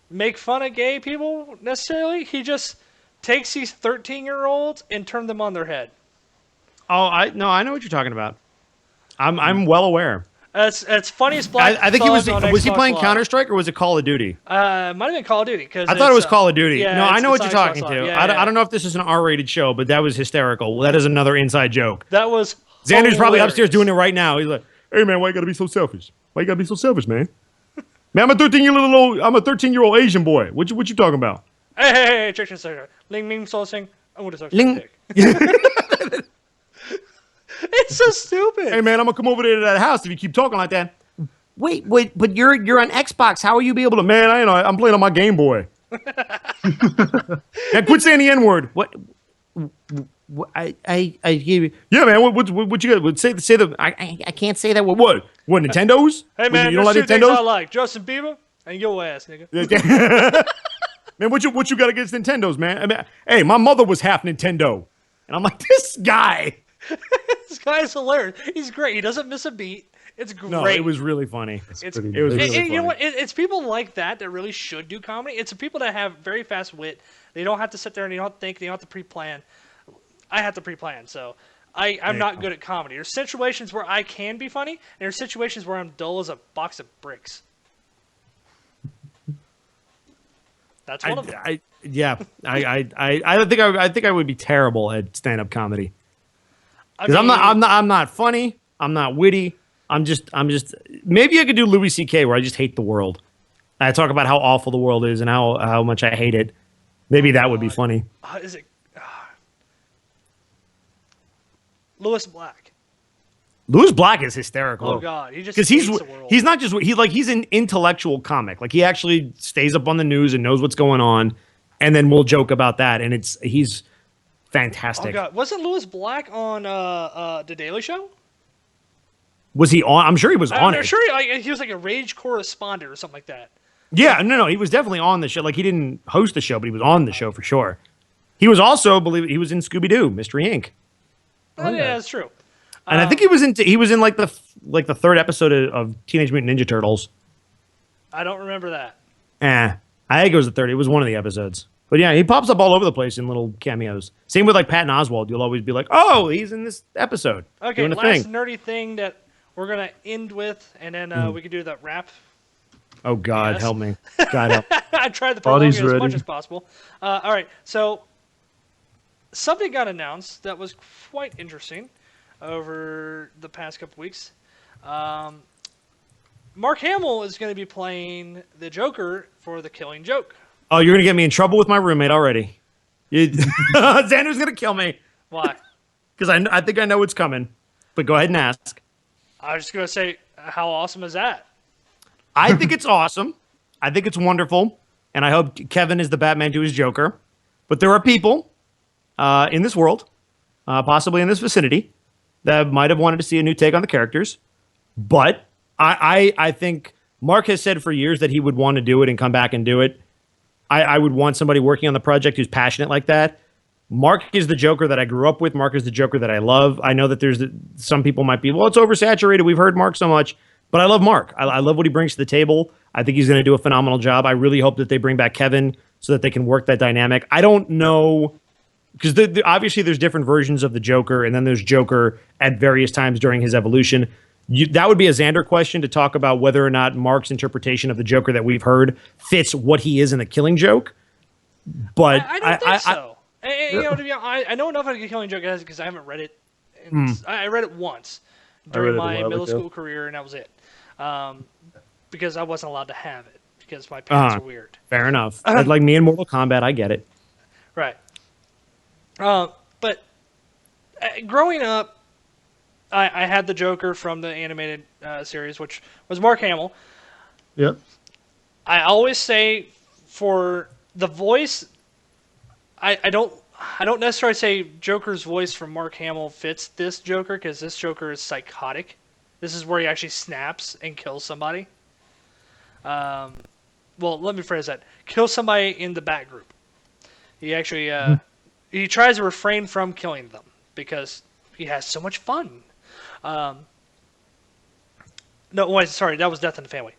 make fun of gay people necessarily. He just takes these 13-year-olds and turns them on their head. Oh, I know what you're talking about. I'm well aware. It's funniest black. I think he was he Xbox playing Live. Counter-Strike or was it Call of Duty? Might have been Call of Duty because I thought it was Call of Duty. Yeah, no, I know what it's you're on talking Xbox to. Live. Yeah, I don't know if this is an R-rated show, but that was hysterical. That is another inside joke. That was Xander's probably hilarious. upstairs doing it right now. He's like, "Hey man, why you gotta be so selfish? Why you gotta be so selfish, man?" Man, I'm a 13-year-old Asian boy. What you talking about? Hey, check this out. Ling Ming So Sing. I'm gonna suck Ling- your dick. It's so stupid. Hey man, I'm gonna come over there to that house if you keep talking like that. Wait, but you're on Xbox. How are you be able to? Man, I know. I'm playing on my Game Boy. Now quit saying the N word. What? I gave you. Yeah, man. What you got? Say the. I can't say that. What? What? Nintendos? Hey man, You don't like there's two things I Nintendos? like: Justin Bieber and your ass, nigga. Man, what you got against Nintendos, man? I mean, hey, my mother was half Nintendo, and I'm like, this guy. This guy is hilarious. He's great. He doesn't miss a beat. It's great. No, it was really funny. It's It was really and funny. you know what? It's people like that that really should do comedy. It's the people that have very fast wit. They don't have to sit there and they don't have to think. They don't have to pre-plan. I have to pre-plan, so I'm not good at comedy. There's situations where I can be funny, and there's situations where I'm dull as a box of bricks. That's one of them. I think I would be terrible at stand-up comedy because I'm not funny. I'm not witty. I'm just maybe I could do Louis C.K. where I just hate the world. I talk about how awful the world is and how much I hate it. Maybe that would be funny. Is it Lewis Black? Louis Black is hysterical. Oh God, he just because hates the world. he's not just he's an intellectual comic. Like he actually stays up on the news and knows what's going on, and then we'll joke about that. And he's fantastic. Oh God, wasn't Lewis Black on the Daily Show? Was he on? I'm sure he was on I'm it. sure he was like a rage correspondent or something like that. Yeah, no, he was definitely on the show. Like he didn't host the show, but he was on the show for sure. He was also, he was in Scooby Doo, Mystery Inc. Oh, yeah, that's true. And I think he was in like the third episode of Teenage Mutant Ninja Turtles. I don't remember that. I think it was the third. It was one of the episodes. But yeah, he pops up all over the place in little cameos. Same with like Patton Oswalt. You'll always be like, oh, he's in this episode. Okay, doing a last thing. nerdy thing that we're gonna end with, and then we can do that wrap. Oh God, Yes. help me! God help. I tried to prolong it Body's as much ready. as possible. All right, so something got announced that was quite interesting over the past couple weeks. Mark Hamill is going to be playing the Joker for The Killing Joke. Oh, you're gonna get me in trouble with my roommate already. Xander's gonna kill me Why? because I think I know what's coming. But go ahead and ask. I was just going to say, how awesome is that? I think it's awesome. I think it's wonderful. And I hope Kevin is the Batman to his Joker. But there are people in this world, possibly in this vicinity, that might have wanted to see a new take on the characters. But I think Mark has said for years that he would want to do it and come back and do it. I would want somebody working on the project who's passionate like that. Mark is the Joker that I grew up with. Mark is the Joker that I love. I know that there's some people might be, well, it's oversaturated. We've heard Mark so much. But I love Mark. I love what he brings to the table. I think he's going to do a phenomenal job. I really hope that they bring back Kevin so that they can work that dynamic. I don't know, because obviously there's different versions of the Joker, and then there's Joker at various times during his evolution. That would be a Xander question to talk about whether or not Mark's interpretation of the Joker that we've heard fits what he is in the Killing Joke. But I don't think so. You know, to be honest, I know enough about The Killing Joke because I haven't read it. I read it once during read it a my while middle ago. school career, and that was it. Because I wasn't allowed to have it because my parents are weird. Fair enough. Like me in Mortal Kombat, I get it. Right. But growing up, I had the Joker from the animated series, which was Mark Hamill. Yep. I always say for the voice, I don't necessarily say Joker's voice from Mark Hamill fits this Joker because this Joker is psychotic. This is where he actually snaps and kills somebody. Well, let me phrase that. Kill somebody in the Bat group. He actually he tries to refrain from killing them because he has so much fun. No, wait, sorry, that was Death in the Family.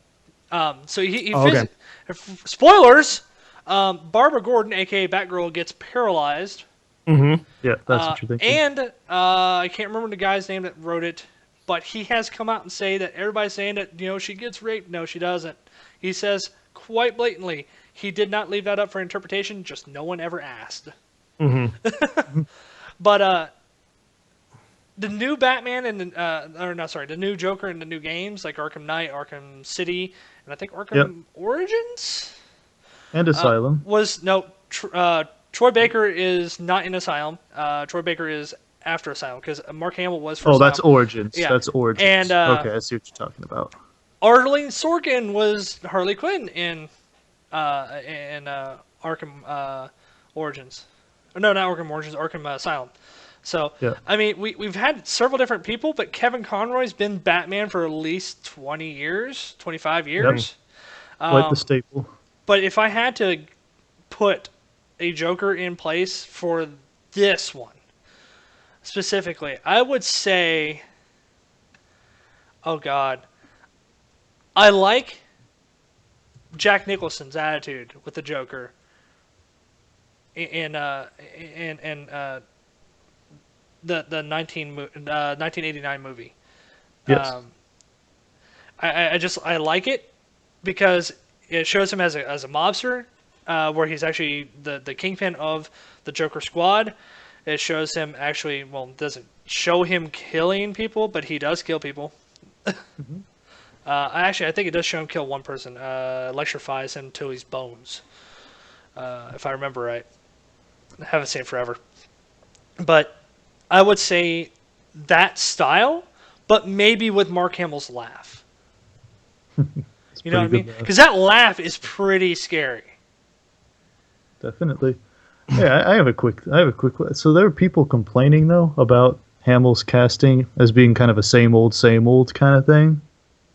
So he okay. Spoilers. Barbara Gordon, aka Batgirl, gets paralyzed. Yeah, that's what you're thinking. And I can't remember the guy's name that wrote it, but he has come out and say that everybody's saying that she gets raped. No, she doesn't. He says quite blatantly he did not leave that up for interpretation. Just no one ever asked. But the new Batman and the new Joker in the new games like Arkham Knight, Arkham City, and I think Arkham Yep. Origins And Asylum. was no. Troy Baker is not in Asylum. Troy Baker is after Asylum because Mark Hamill was for Oh, Asylum. that's Origins. Yeah. That's Origins. And, okay, I see what you're talking about. Arlene Sorkin was Harley Quinn in Arkham Origins. No, not Arkham Origins, Arkham Asylum. So, Yeah. I mean, we've had several different people, but Kevin Conroy's been Batman for at least 20 years, 25 years. Quite the staple. But if I had to put a Joker in place for this one, specifically, I would say, oh God, I like Jack Nicholson's attitude with the Joker in the 1989 movie. Yes. I like it because it shows him as a mobster, where he's actually the kingpin of the Joker squad. It shows him actually, well, it doesn't show him killing people, but he does kill people. I think it does show him kill one person. Electrifies him till he's bones, if I remember right. I haven't seen it forever. But I would say that style, but maybe with Mark Hamill's laugh. You know what I mean? Because that laugh is pretty scary. Definitely. Yeah, I have a quick. So there are people complaining though about Hamill's casting as being kind of a same old kind of thing.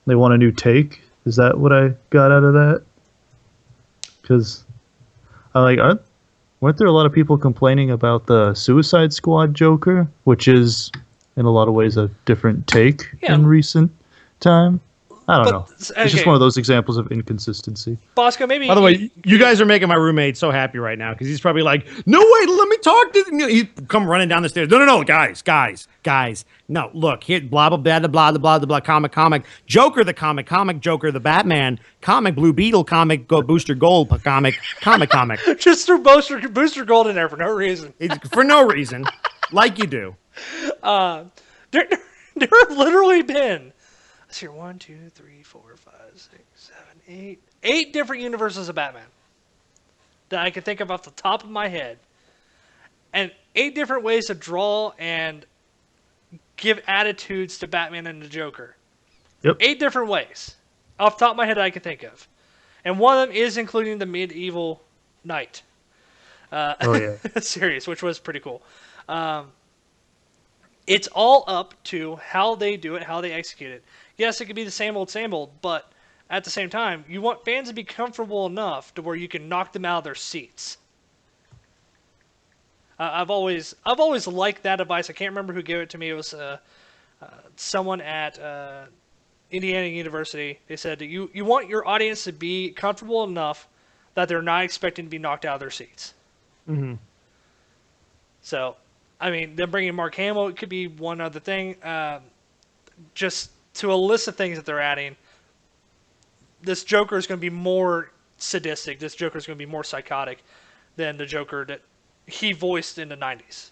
They want a new take. Is that what I got out of that? Because weren't there a lot of people complaining about the Suicide Squad Joker, which is in a lot of ways a different take in recent time? I don't know. It's just one of those examples of inconsistency. Bosco, maybe. By the way, you guys are making my roommate so happy right now because he's probably like, "No, wait, let me talk to." He come running down the stairs. No, guys. No, look here. Blah blah blah blah blah blah blah. Comic. Joker, the comic. Joker, the Batman. Comic, Blue Beetle. Comic, Booster Gold. Comic. Just threw Booster Gold in there for no reason. For no reason, like you do. There have literally been. Let's see, 1, 2, 3, 4, 5, 6, 7, 8 different universes of Batman that I can think of off the top of my head, and 8 different ways to draw and give attitudes to Batman and the Joker. Yep. 8 different ways off the top of my head that I can think of, and one of them is including the medieval knight series, which was pretty cool. It's all up to how they do it, how they execute it. Yes, it could be the same old, but at the same time, you want fans to be comfortable enough to where you can knock them out of their seats. I've always liked that advice. I can't remember who gave it to me. It was someone at Indiana University. They said you want your audience to be comfortable enough that they're not expecting to be knocked out of their seats. Mm-hmm. So, I mean, them bringing Mark Hamill, it could be one other thing. Just to a list of things that they're adding, this Joker is going to be more sadistic. This Joker is going to be more psychotic than the Joker that he voiced in the 90s.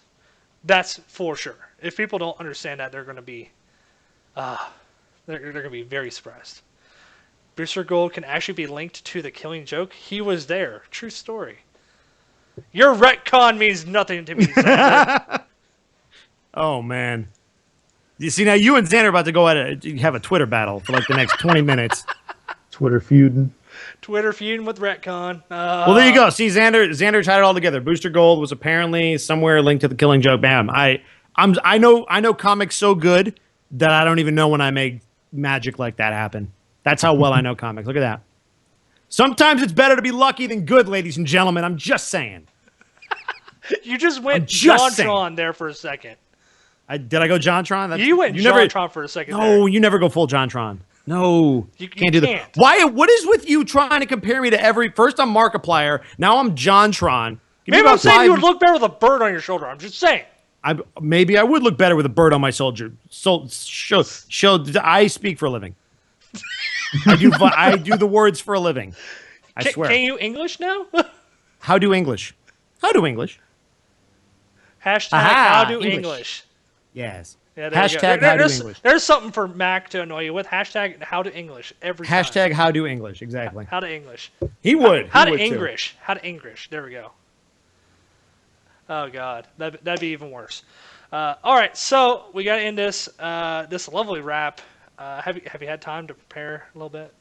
That's for sure. If people don't understand that, they're going to be they're going to be very surprised. Booster Gold can actually be linked to the Killing Joke. He was there. True story. Your retcon means nothing to me, Xander. Oh man. You see, now you and Xander are about to go have a Twitter battle for like the next 20 minutes. Twitter feuding with retcon. Well, there you go. See, Xander tied it all together. Booster Gold was apparently somewhere linked to the Killing Joke. Bam. I know comics so good that I don't even know when I make magic like that happen. That's how well I know comics. Look at that. Sometimes it's better to be lucky than good, ladies and gentlemen. I'm just saying. You just went JonTron there for a second. Did I go JonTron? You went JonTron for a second. No, you never go full JonTron. No, you can't do that. Why? What is with you trying to compare me to every? First I'm Markiplier, now I'm JonTron. Maybe I'm saying you would look better with a bird on your shoulder. I'm just saying. Maybe I would look better with a bird on my shoulder. I speak for a living. I do the words for a living. I swear. Can you English now? How do English? Hashtag how do English. Yes. Yeah, there we go. Hashtag how do English. There's something for Mac to annoy you with. Hashtag how to English every time. Hashtag how do English. Exactly. How to English. He would. How He to would too. English. How to English. There we go. Oh God, that'd be even worse. All right, so we got to end this lovely rap. Have you had time to prepare a little bit?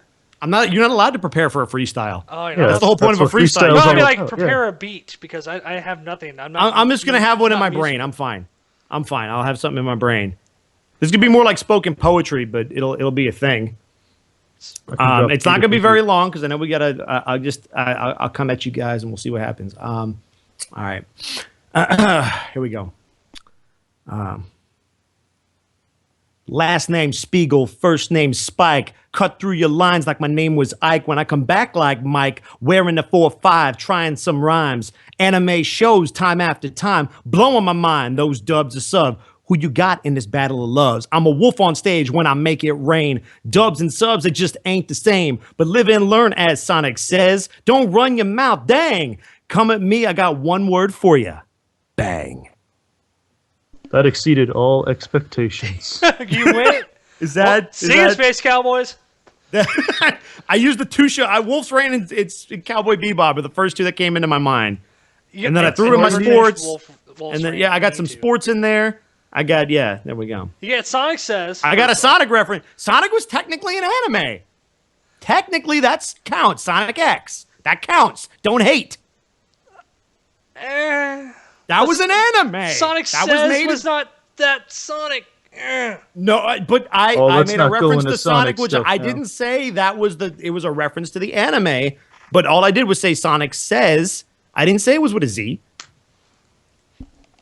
You're not allowed to prepare for a freestyle. Oh, Yeah, That's the whole point of a that's what freestyle. freestyle No, is I all mean like about, prepare a beat because I have nothing. I'm just gonna have one in my not brain. I'm fine. I'll have something in my brain. This is gonna be more like spoken poetry, but it'll be a thing. It's not gonna be very long because I know we gotta. I'll come at you guys and we'll see what happens. All right, here we go. Last name Spiegel, first name Spike. Cut through your lines like my name was Ike. When I come back like Mike, wearing the 4-5, trying some rhymes. Anime shows time after time, blowing my mind. Those dubs are sub. Who you got in this battle of loves? I'm a wolf on stage when I make it rain. Dubs and subs, it just ain't the same. But live and learn, as Sonic says. Don't run your mouth, dang. Come at me, I got one word for you. Bang. That exceeded all expectations. You win. Is that? See you, Space Cowboys. I used the two show. Wolf's Rain and it's Cowboy Bebop are the first two that came into my mind. And then I threw in my sports. And then I got some sports in there. There we go. You get Sonic Says. I got a Sonic reference. Sonic was technically an anime. Technically, that counts. Sonic X. That counts. Don't hate. That was an anime. Sonic Says was not that Sonic. No, but I let's made a not go reference into to Sonic, Sonic which stuff I now. didn't say that was it was a reference to the anime, but all I did was say Sonic Says. I didn't say it was with a Z.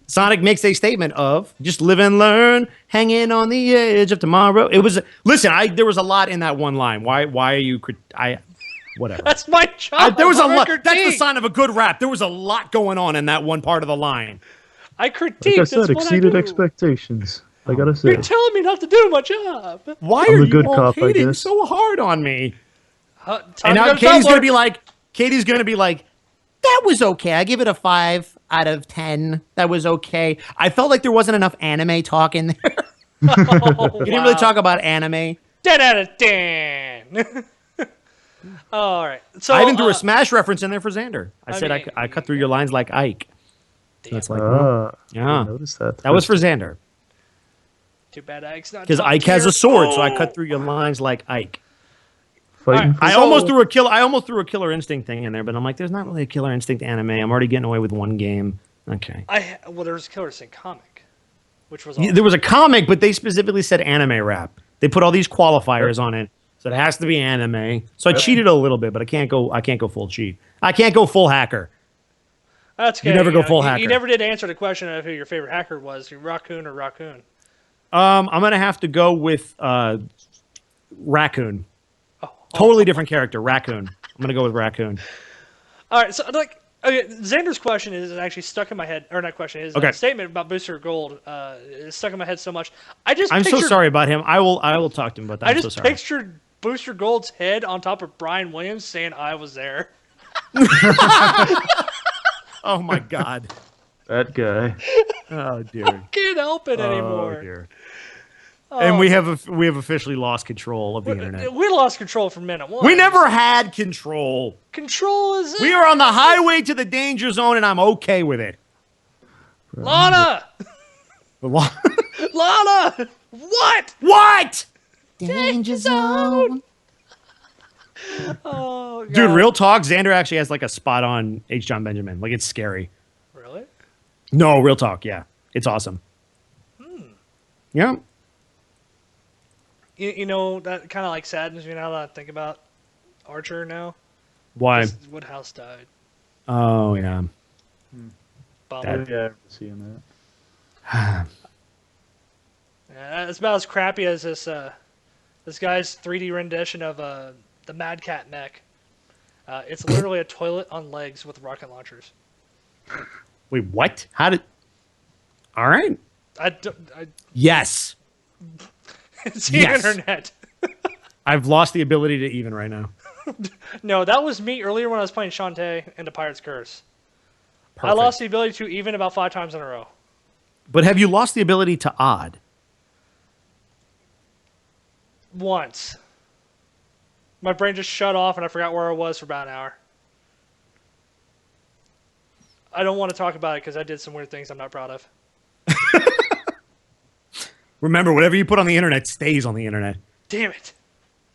Sonic makes a statement of just live and learn, hanging on the edge of tomorrow. It was there was a lot in that one line. Why are you whatever. That's my job. There was a lot. Critique. That's the sign of a good rap. There was a lot going on in that one part of the line. I critique. Like I That's said, what exceeded I do. expectations. I gotta say. You're telling me not to do my job. Why I'm are the you good all cop, I hating guess. so hard on me? Time And to now go Katie's Tumblr. gonna be like, that was okay. I give it a 5 out of 10. That was okay. I felt like there wasn't enough anime talk in there. Oh, You didn't really talk about anime. 10 out of 10. All right. So I even threw a Smash reference in there for Xander. I said mean, I cut through your lines like Ike. That's like, I noticed that. that was for Xander. Too bad Ike's not. Because top Ike has tier. a sword, so I cut through your lines like Ike. Fighting for I soul. almost threw a Killer Instinct thing in there, but I'm like, there's not really a Killer Instinct anime. I'm already getting away with one game. Okay. Well, there was a Killer Instinct comic, which was There was a comic, but they specifically said anime rap. They put all these qualifiers on it, so it has to be anime. So I cheated a little bit, but I can't go full cheat. I can't go full hacker. That's okay. You never go full You hacker. never did answer the question of who your favorite hacker was. Raccoon or Raccoon? I'm gonna have to go with Raccoon. Totally different character, Raccoon. I'm gonna go with Raccoon. All right. So okay, Xander's question is actually stuck in my head, or not question, his statement about Booster Gold is stuck in my head so much. I'm so sorry about him. I will talk to him about that. I I'm just so sorry. pictured Booster Gold's head on top of Brian Williams saying, "I was there." Oh my god. That guy. Oh dear. Can't help it anymore. Oh dear. And we have officially lost control of the internet. We lost control for minute one. We never had control. Control is We are on the highway to the danger zone, and I'm okay with it. Lana. What? Lana. What? What? Danger zone. Oh, God. Dude, real talk. Xander actually has like a spot on H. John Benjamin. Like it's scary. Really? No, real talk. Yeah, it's awesome. Yeah. You know that kind of like saddens me now that I think about Archer now. Why? Woodhouse died. Oh yeah. Bummer. Yeah, I'm seeing Yeah, it's about as crappy as this guy's 3D rendition of the Mad Cat mech. It's literally a toilet on legs with rocket launchers. Wait, what? How did? All right. Yes. It's the Yes. internet. I've lost the ability to even right now. No, that was me earlier when I was playing Shantae and the Pirate's Curse. I Perfect. lost the ability to even about 5 times in a row. But have you lost the ability to odd? Once. My brain just shut off and I forgot where I was for about an hour. I don't want to talk about it because I did some weird things I'm not proud of. Remember, whatever you put on the internet stays on the internet. Damn it.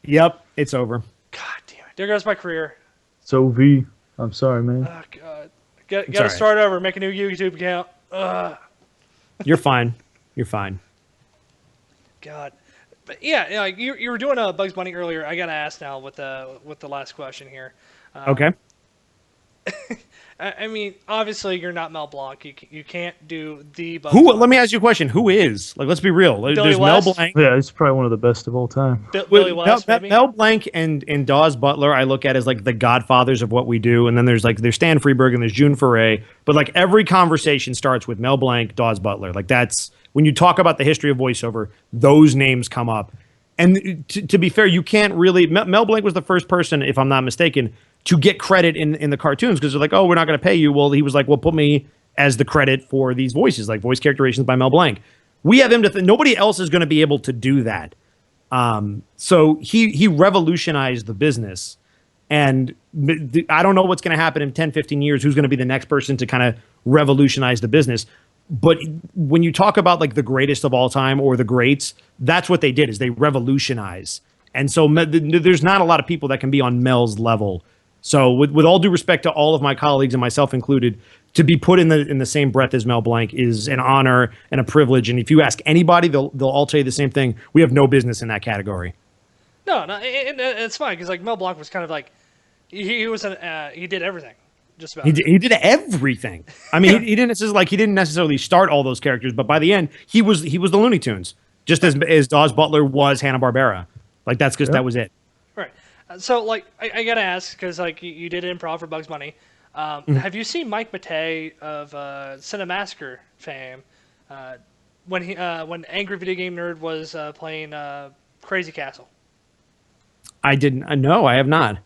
Yep, it's over. God damn it. There goes my career. So V, I'm sorry, man. Oh, God. Got to alright. start over. Make a new YouTube account. Ugh. You're fine. You're fine. God. But yeah, like you were doing a Bugs Bunny earlier. I got to ask now with the last question here. Okay. I mean, obviously you're not Mel Blanc. You can't do the Bugs Who? Bunny. Let me ask you a question. Who is? Like, let's be real. Billy There's Mel West? Blanc. Yeah, he's probably one of the best of all time. Billy West, maybe? Mel Blanc and Dawes Butler, I look at as like the godfathers of what we do. And then there's Stan Freberg and there's June Foray. But like every conversation starts with Mel Blanc, Dawes Butler. Like that's when you talk about the history of voiceover, those names come up. And to be fair, you can't really. Mel Blanc was the first person, if I'm not mistaken, to get credit in the cartoons because they're like, oh, we're not going to pay you. Well, he was like, well, put me as the credit for these voices, like voice characterizations by Mel Blanc. We have him to. Nobody else is going to be able to do that. So he revolutionized the business. And I don't know what's going to happen in 10, 15 years. Who's going to be the next person to kind of revolutionize the business? But when you talk about like the greatest of all time or the greats, that's what they did is they revolutionize. And so there's not a lot of people that can be on Mel's level. So with all due respect to all of my colleagues and myself included, to be put in the same breath as Mel Blanc is an honor and a privilege. And if you ask anybody, they'll all tell you the same thing. We have no business in that category. No, it's fine because like Mel Blanc was kind of like he did everything, just about. He did everything. I mean, he didn't necessarily start all those characters, but by the end, he was the Looney Tunes, just as Dawes Butler was Hanna-Barbera. Like that's because that was it. Right. So like I gotta ask because like you did improv for Bugs Bunny. Have you seen Mike Matei of Cinemassacre fame when Angry Video Game Nerd was playing Crazy Castle? I didn't. No, I have not.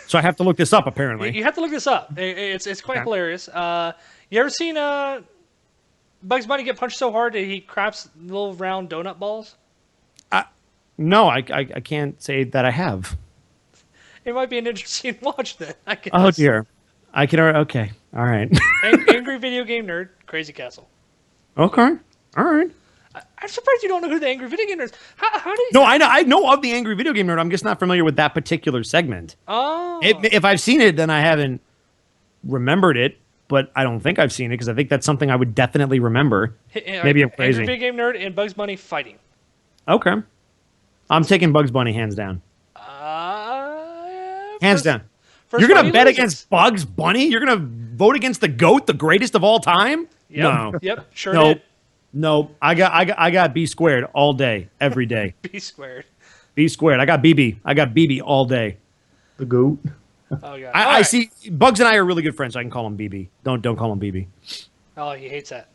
So I have to look this up. Apparently, You have to look this up. It's quite hilarious. You ever seen Bugs Bunny get punched so hard that he craps little round donut balls? no, I can't say that I have. It might be an interesting watch then. I guess. Oh dear, I can. Okay, all right. Angry Video Game Nerd, Crazy Castle. Okay, all right. I'm surprised you don't know who the Angry Video Game Nerd is. How do you? No, I know of the Angry Video Game Nerd. I'm just not familiar with that particular segment. Oh. If I've seen it, then I haven't remembered it. But I don't think I've seen it because I think that's something I would definitely remember. Maybe I'm crazy. Angry Video Game Nerd and Bugs Bunny fighting. Okay, I'm taking Bugs Bunny hands down. Hands down. You're gonna bet against Bugs Bunny? You're gonna vote against the GOAT, the greatest of all time? Yep. No. Yep. Sure No. did. No. I got B squared all day, every day. B squared. B squared. I got BB all day. The GOAT. Oh god. I see. Bugs and I are really good friends. So I can call him BB. Don't call him BB. Oh, he hates that.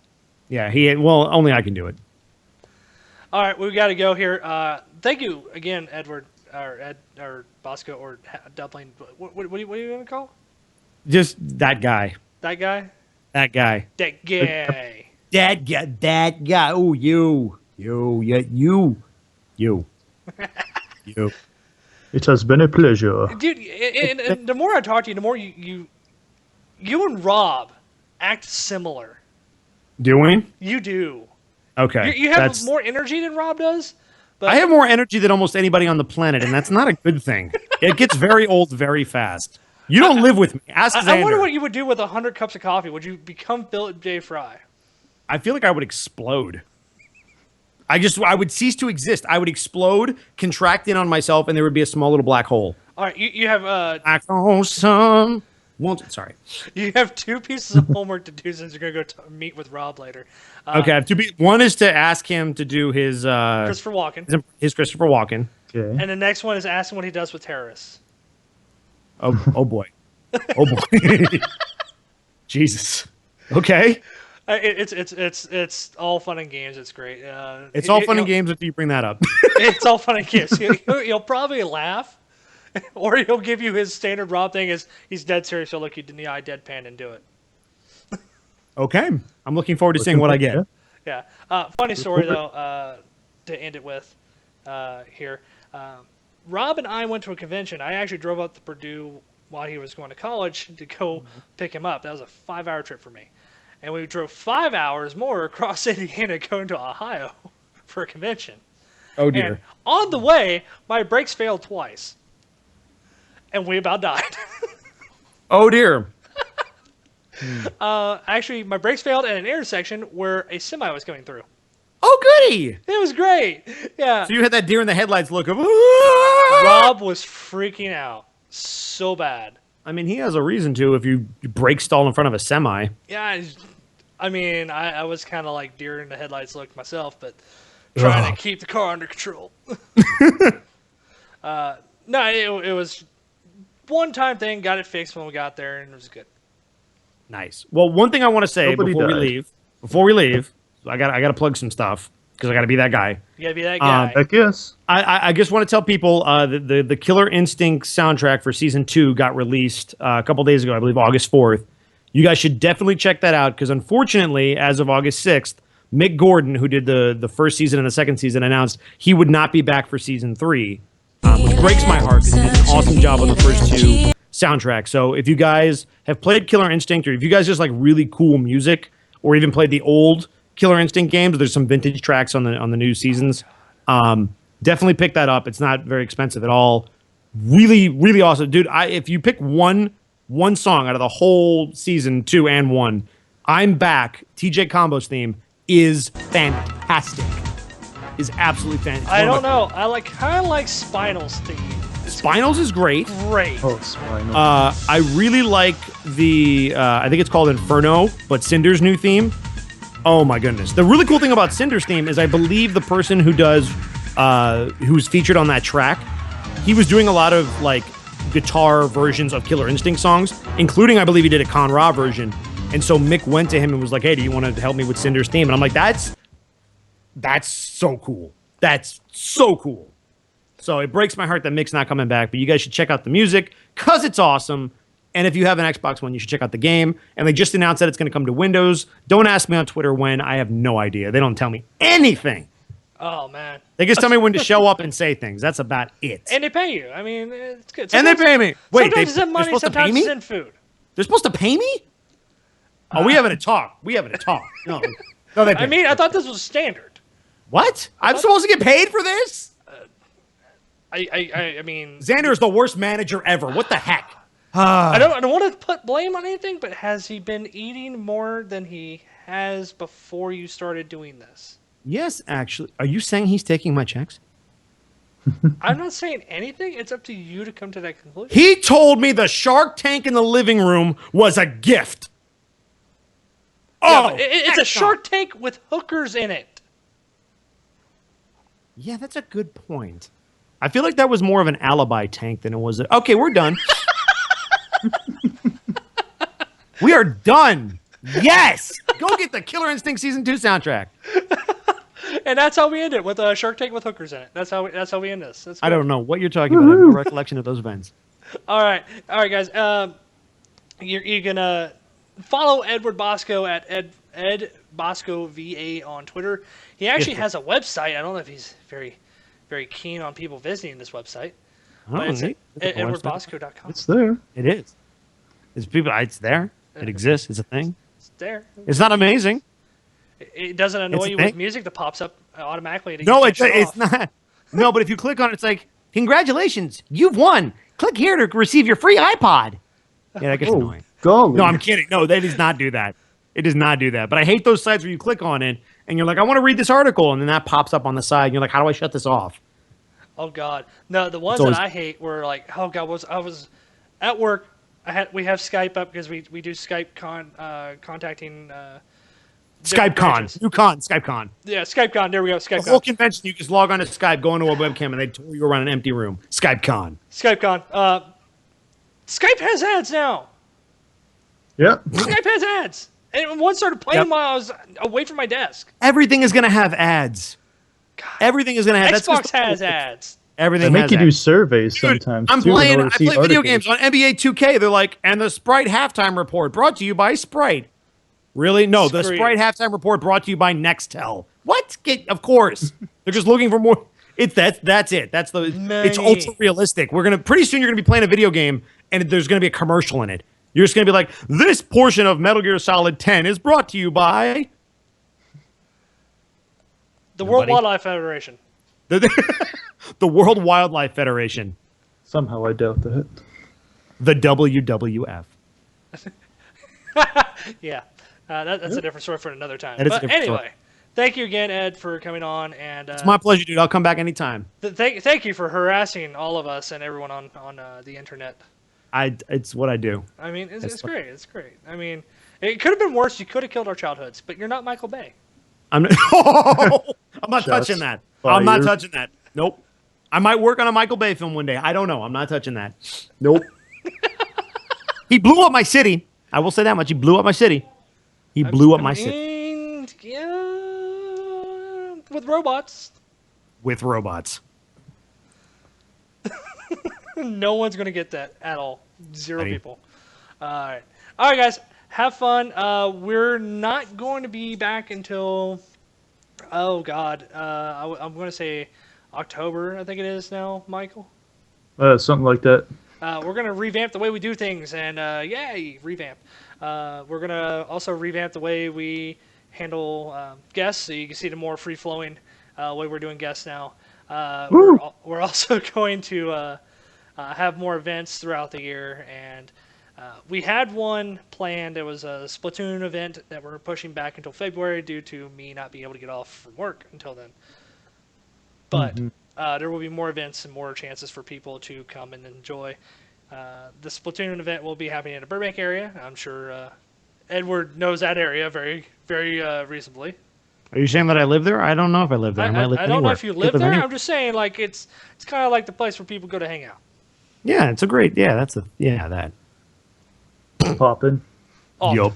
Yeah. Well, only I can do it. All right, we got to go here. Thank you again, Edward or Bosco or Dumpling. What are you going to call Just that guy. that guy? That guy. That guy. That guy. That guy. Oh, you. You. It has been a pleasure. Dude, and the more I talk to you, the more you and Rob act similar. Doing? You do. Okay. You have more energy than Rob does. But I have more energy than almost anybody on the planet, and that's not a good thing. It gets very old very fast. You don't live with me. Ask Xander. I wonder what you would do with 100 cups of coffee. Would you become Philip J. Fry? I feel like I would explode. I would cease to exist. I would explode, contract in on myself, and there would be a small little black hole. All right, you have Sorry. you have 2 pieces of homework to do since you're gonna go meet with Rob later. Okay, I have one is to ask him to do his Christopher Walken, his Christopher Walken. Okay. and the next one is asking what he does with terrorists. Oh boy, oh boy, Jesus. Okay, It's all fun and games. It's great. it's all fun and games until you bring that up. It's all fun and games. He'll probably laugh, or he'll give you his standard Rob thing. Is he's dead serious? He'll look you in the eye, deadpan, and do it. Okay, I'm looking forward to seeing what I get. Yeah. Funny story though. To end it with, here. Rob and I went to a convention. I actually drove up to Purdue while he was going to college to go pick him up. That was a 5-hour trip for me. And we drove 5 hours more across Indiana going to Ohio for a convention. Oh, And dear. on the way, my brakes failed twice. And we about died. Oh, dear. Actually, my brakes failed at an intersection where a semi was coming through. Oh, goody. It was great. Yeah. So you had that deer in the headlights look of, Rob was freaking out so bad. I mean, he has a reason to if you brake stall in front of a semi. Yeah, I mean, I was kind of like deer in the headlights look myself, but trying to keep the car under control. No, it was one-time thing. Got it fixed when we got there, and it was good. Nice. Well, one thing I want to say Nobody before died. we leave, I got to plug some stuff because I got to be that guy. You gotta be that guy. Heck yes. I just want to tell people the Killer Instinct soundtrack for season 2 got released a couple days ago, I believe August 4th. You guys should definitely check that out because unfortunately, as of August 6th, Mick Gordon, who did the first season and the second season, announced he would not be back for season 3, which breaks my heart because he did an awesome job on the first 2 soundtracks. So if you guys have played Killer Instinct or if you guys just like really cool music or even played the old Killer Instinct games, there's some vintage tracks on the new seasons. Definitely pick that up. It's not very expensive at all. Really, really awesome, dude. If you pick one song out of the whole season 2 and 1, I'm Back. TJ Combo's theme is fantastic. Is absolutely fantastic. I don't know. I kind of like Spinal's theme. Spinals is great. Great. Oh, Spinal. I really like the I think it's called Inferno, but Cinder's new theme. Oh my goodness. The really cool thing about Cinder's theme is I believe the person who does who's featured on that track, he was doing a lot of like guitar versions of Killer Instinct songs, including I believe he did a Con Ra version. And so Mick went to him and was like, "Hey, do you want to help me with Cinder's theme?" And I'm like, "That's so cool. That's so cool." So it breaks my heart that Mick's not coming back, but you guys should check out the music because it's awesome. And if you have an Xbox One, you should check out the game. And they just announced that it's going to come to Windows. Don't ask me on Twitter when. I have no idea. They don't tell me anything. Oh man. They just tell me when to show up and say things. That's about it. And they pay you. I mean, it's good. And they pay me. Wait, sometimes it's in they're money, supposed to pay sometimes me? it's in food. They're supposed to pay me? Oh, we having a talk. We having a talk. No, they pay I mean, me. I thought this was standard. What? I'm supposed to get paid for this? I mean, Xander is the worst manager ever. What the heck? I don't want to put blame on anything, but has he been eating more than he has before you started doing this? Yes, actually. Are you saying he's taking my checks? I'm not saying anything. It's up to you to come to that conclusion. He told me the Shark Tank in the living room was a gift. Yeah, Oh, but it's a Shark Tank with hookers in it. Yeah, that's a good point. I feel like that was more of an alibi tank than it was. Okay, we're done. We are done. Yes! Go get the Killer Instinct Season 2 soundtrack. And that's how we end it, with a Shark Tank with hookers in it. That's how we end this. That's I good. don't know what you're talking about. I have no recollection of those events. All right, guys. You're gonna follow Edward Bosco at Ed Bosco VA on Twitter. He actually has a website. I don't know if he's very keen on people visiting this website. But it's at edwardbosco.com. It's there. It is. It's there. It exists. It's a thing. It's there. It's not amazing. It doesn't annoy It's a you thing. with music that pops up automatically. That you No, can't it's shut off. not. No, but if you click on it, it's like, congratulations, you've won. Click here to receive your free iPod. Yeah, that gets annoying. Golly. No, I'm kidding. No, that does not do that. It does not do that. But I hate those sites where you click on it and you're like, I want to read this article, and then that pops up on the side. And you're like, how do I shut this off? Oh God, no! The ones always- that I hate were like, oh God, I was at work. We have Skype up because we do Skype contacting. different SkypeCon. branches. New con. SkypeCon. Yeah, SkypeCon. There we go. The whole SkypeCon. convention, you just log on to Skype, go into a webcam, and they tour you around an empty room. SkypeCon. SkypeCon. Skype has ads now. Yep. Skype has ads, and one started playing Yep. while I was away from my desk. Everything is going to have ads. Everything is going to have that's just Xbox the- has ads. Everything They has make you do ads. surveys Dude, sometimes. I'm too, in playing. order I to see play video articles. games on NBA 2K. They're like, and the Sprite halftime report brought to you by Sprite. Really? No, the Screw you. Sprite halftime report brought to you by Nextel. What? Of course. They're just looking for more. That's it. It's Money. ultra realistic. Pretty soon you're gonna be playing a video game and there's gonna be a commercial in it. You're just gonna be like, this portion of Metal Gear Solid 10 is brought to you by The World Nobody? Wildlife Federation. the World Wildlife Federation, Somehow I doubt that. the WWF. Yeah, that's a different story for another time. That is a But different story. anyway, thank you again, Ed, for coming on, and It's my pleasure, dude. I'll come back anytime. thank you for harassing all of us and everyone on the internet. It's what I do. I mean, it's great. It's great. I mean, it could have been worse. You could have killed our childhoods, but you're not Michael Bay. I'm not, I'm not Shots touching that. I'm not fired. touching that. Nope. I might work on a Michael Bay film one day. I don't know. I'm not touching that. Nope. He blew up my city. I will say that much. He blew up my city. He blew up my city Yeah, with robots. with robots. No one's gonna get that at all. Zero Ready? people. All right, guys. Have fun. We're not going to be back until, oh God, I'm going to say October. I think it is now, Michael. Something like that. We're going to revamp the way we do things, and yay, revamp. We're going to also revamp the way we handle guests, so you can see the more free-flowing way we're doing guests now. We're also going to have more events throughout the year, and we had one planned. It was a Splatoon event that we're pushing back until February due to me not being able to get off from work until then. But there will be more events and more chances for people to come and enjoy. The Splatoon event will be happening in the Burbank area. I'm sure Edward knows that area very, very reasonably. Are you saying that I live there? I don't know if I live there. I might live I don't know anywhere. if you Could live there. anywhere. I'm just saying, like it's kind of like the place where people go to hang out. Yeah, it's a great. Yeah, that. Poppin'. Oh, Yup.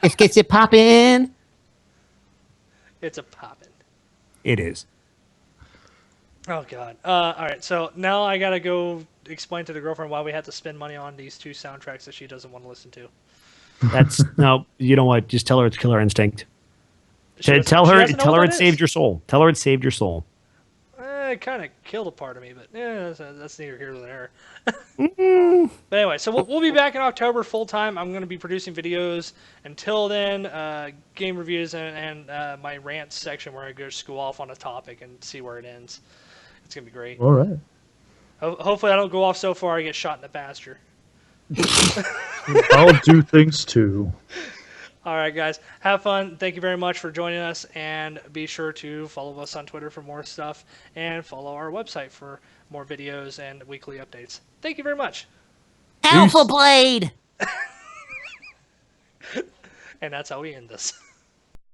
Let's get it poppin'. it's a poppin'. It is. Oh God. All right. So now I gotta go explain to the girlfriend why we had to spend money on these two soundtracks that she doesn't want to listen to. That's no. You know what? Just tell her it's Killer Instinct. She doesn't- Tell she her. doesn't know Tell what her that it saved is. your soul. Tell her it saved your soul. It kind of killed a part of me, but yeah, that's neither here nor there. But anyway, so we'll be back in October full time. I'm going to be producing videos. Until then, game reviews and my rants section where I just go off on a topic and see where it ends. It's going to be great. All right. Hopefully I don't go off so far I get shot in the pasture. I'll do things too. All right, guys. Have fun. Thank you very much for joining us. And be sure to follow us on Twitter for more stuff. And follow our website for more videos and weekly updates. Thank you very much. Alpha Blade! And that's how we end this.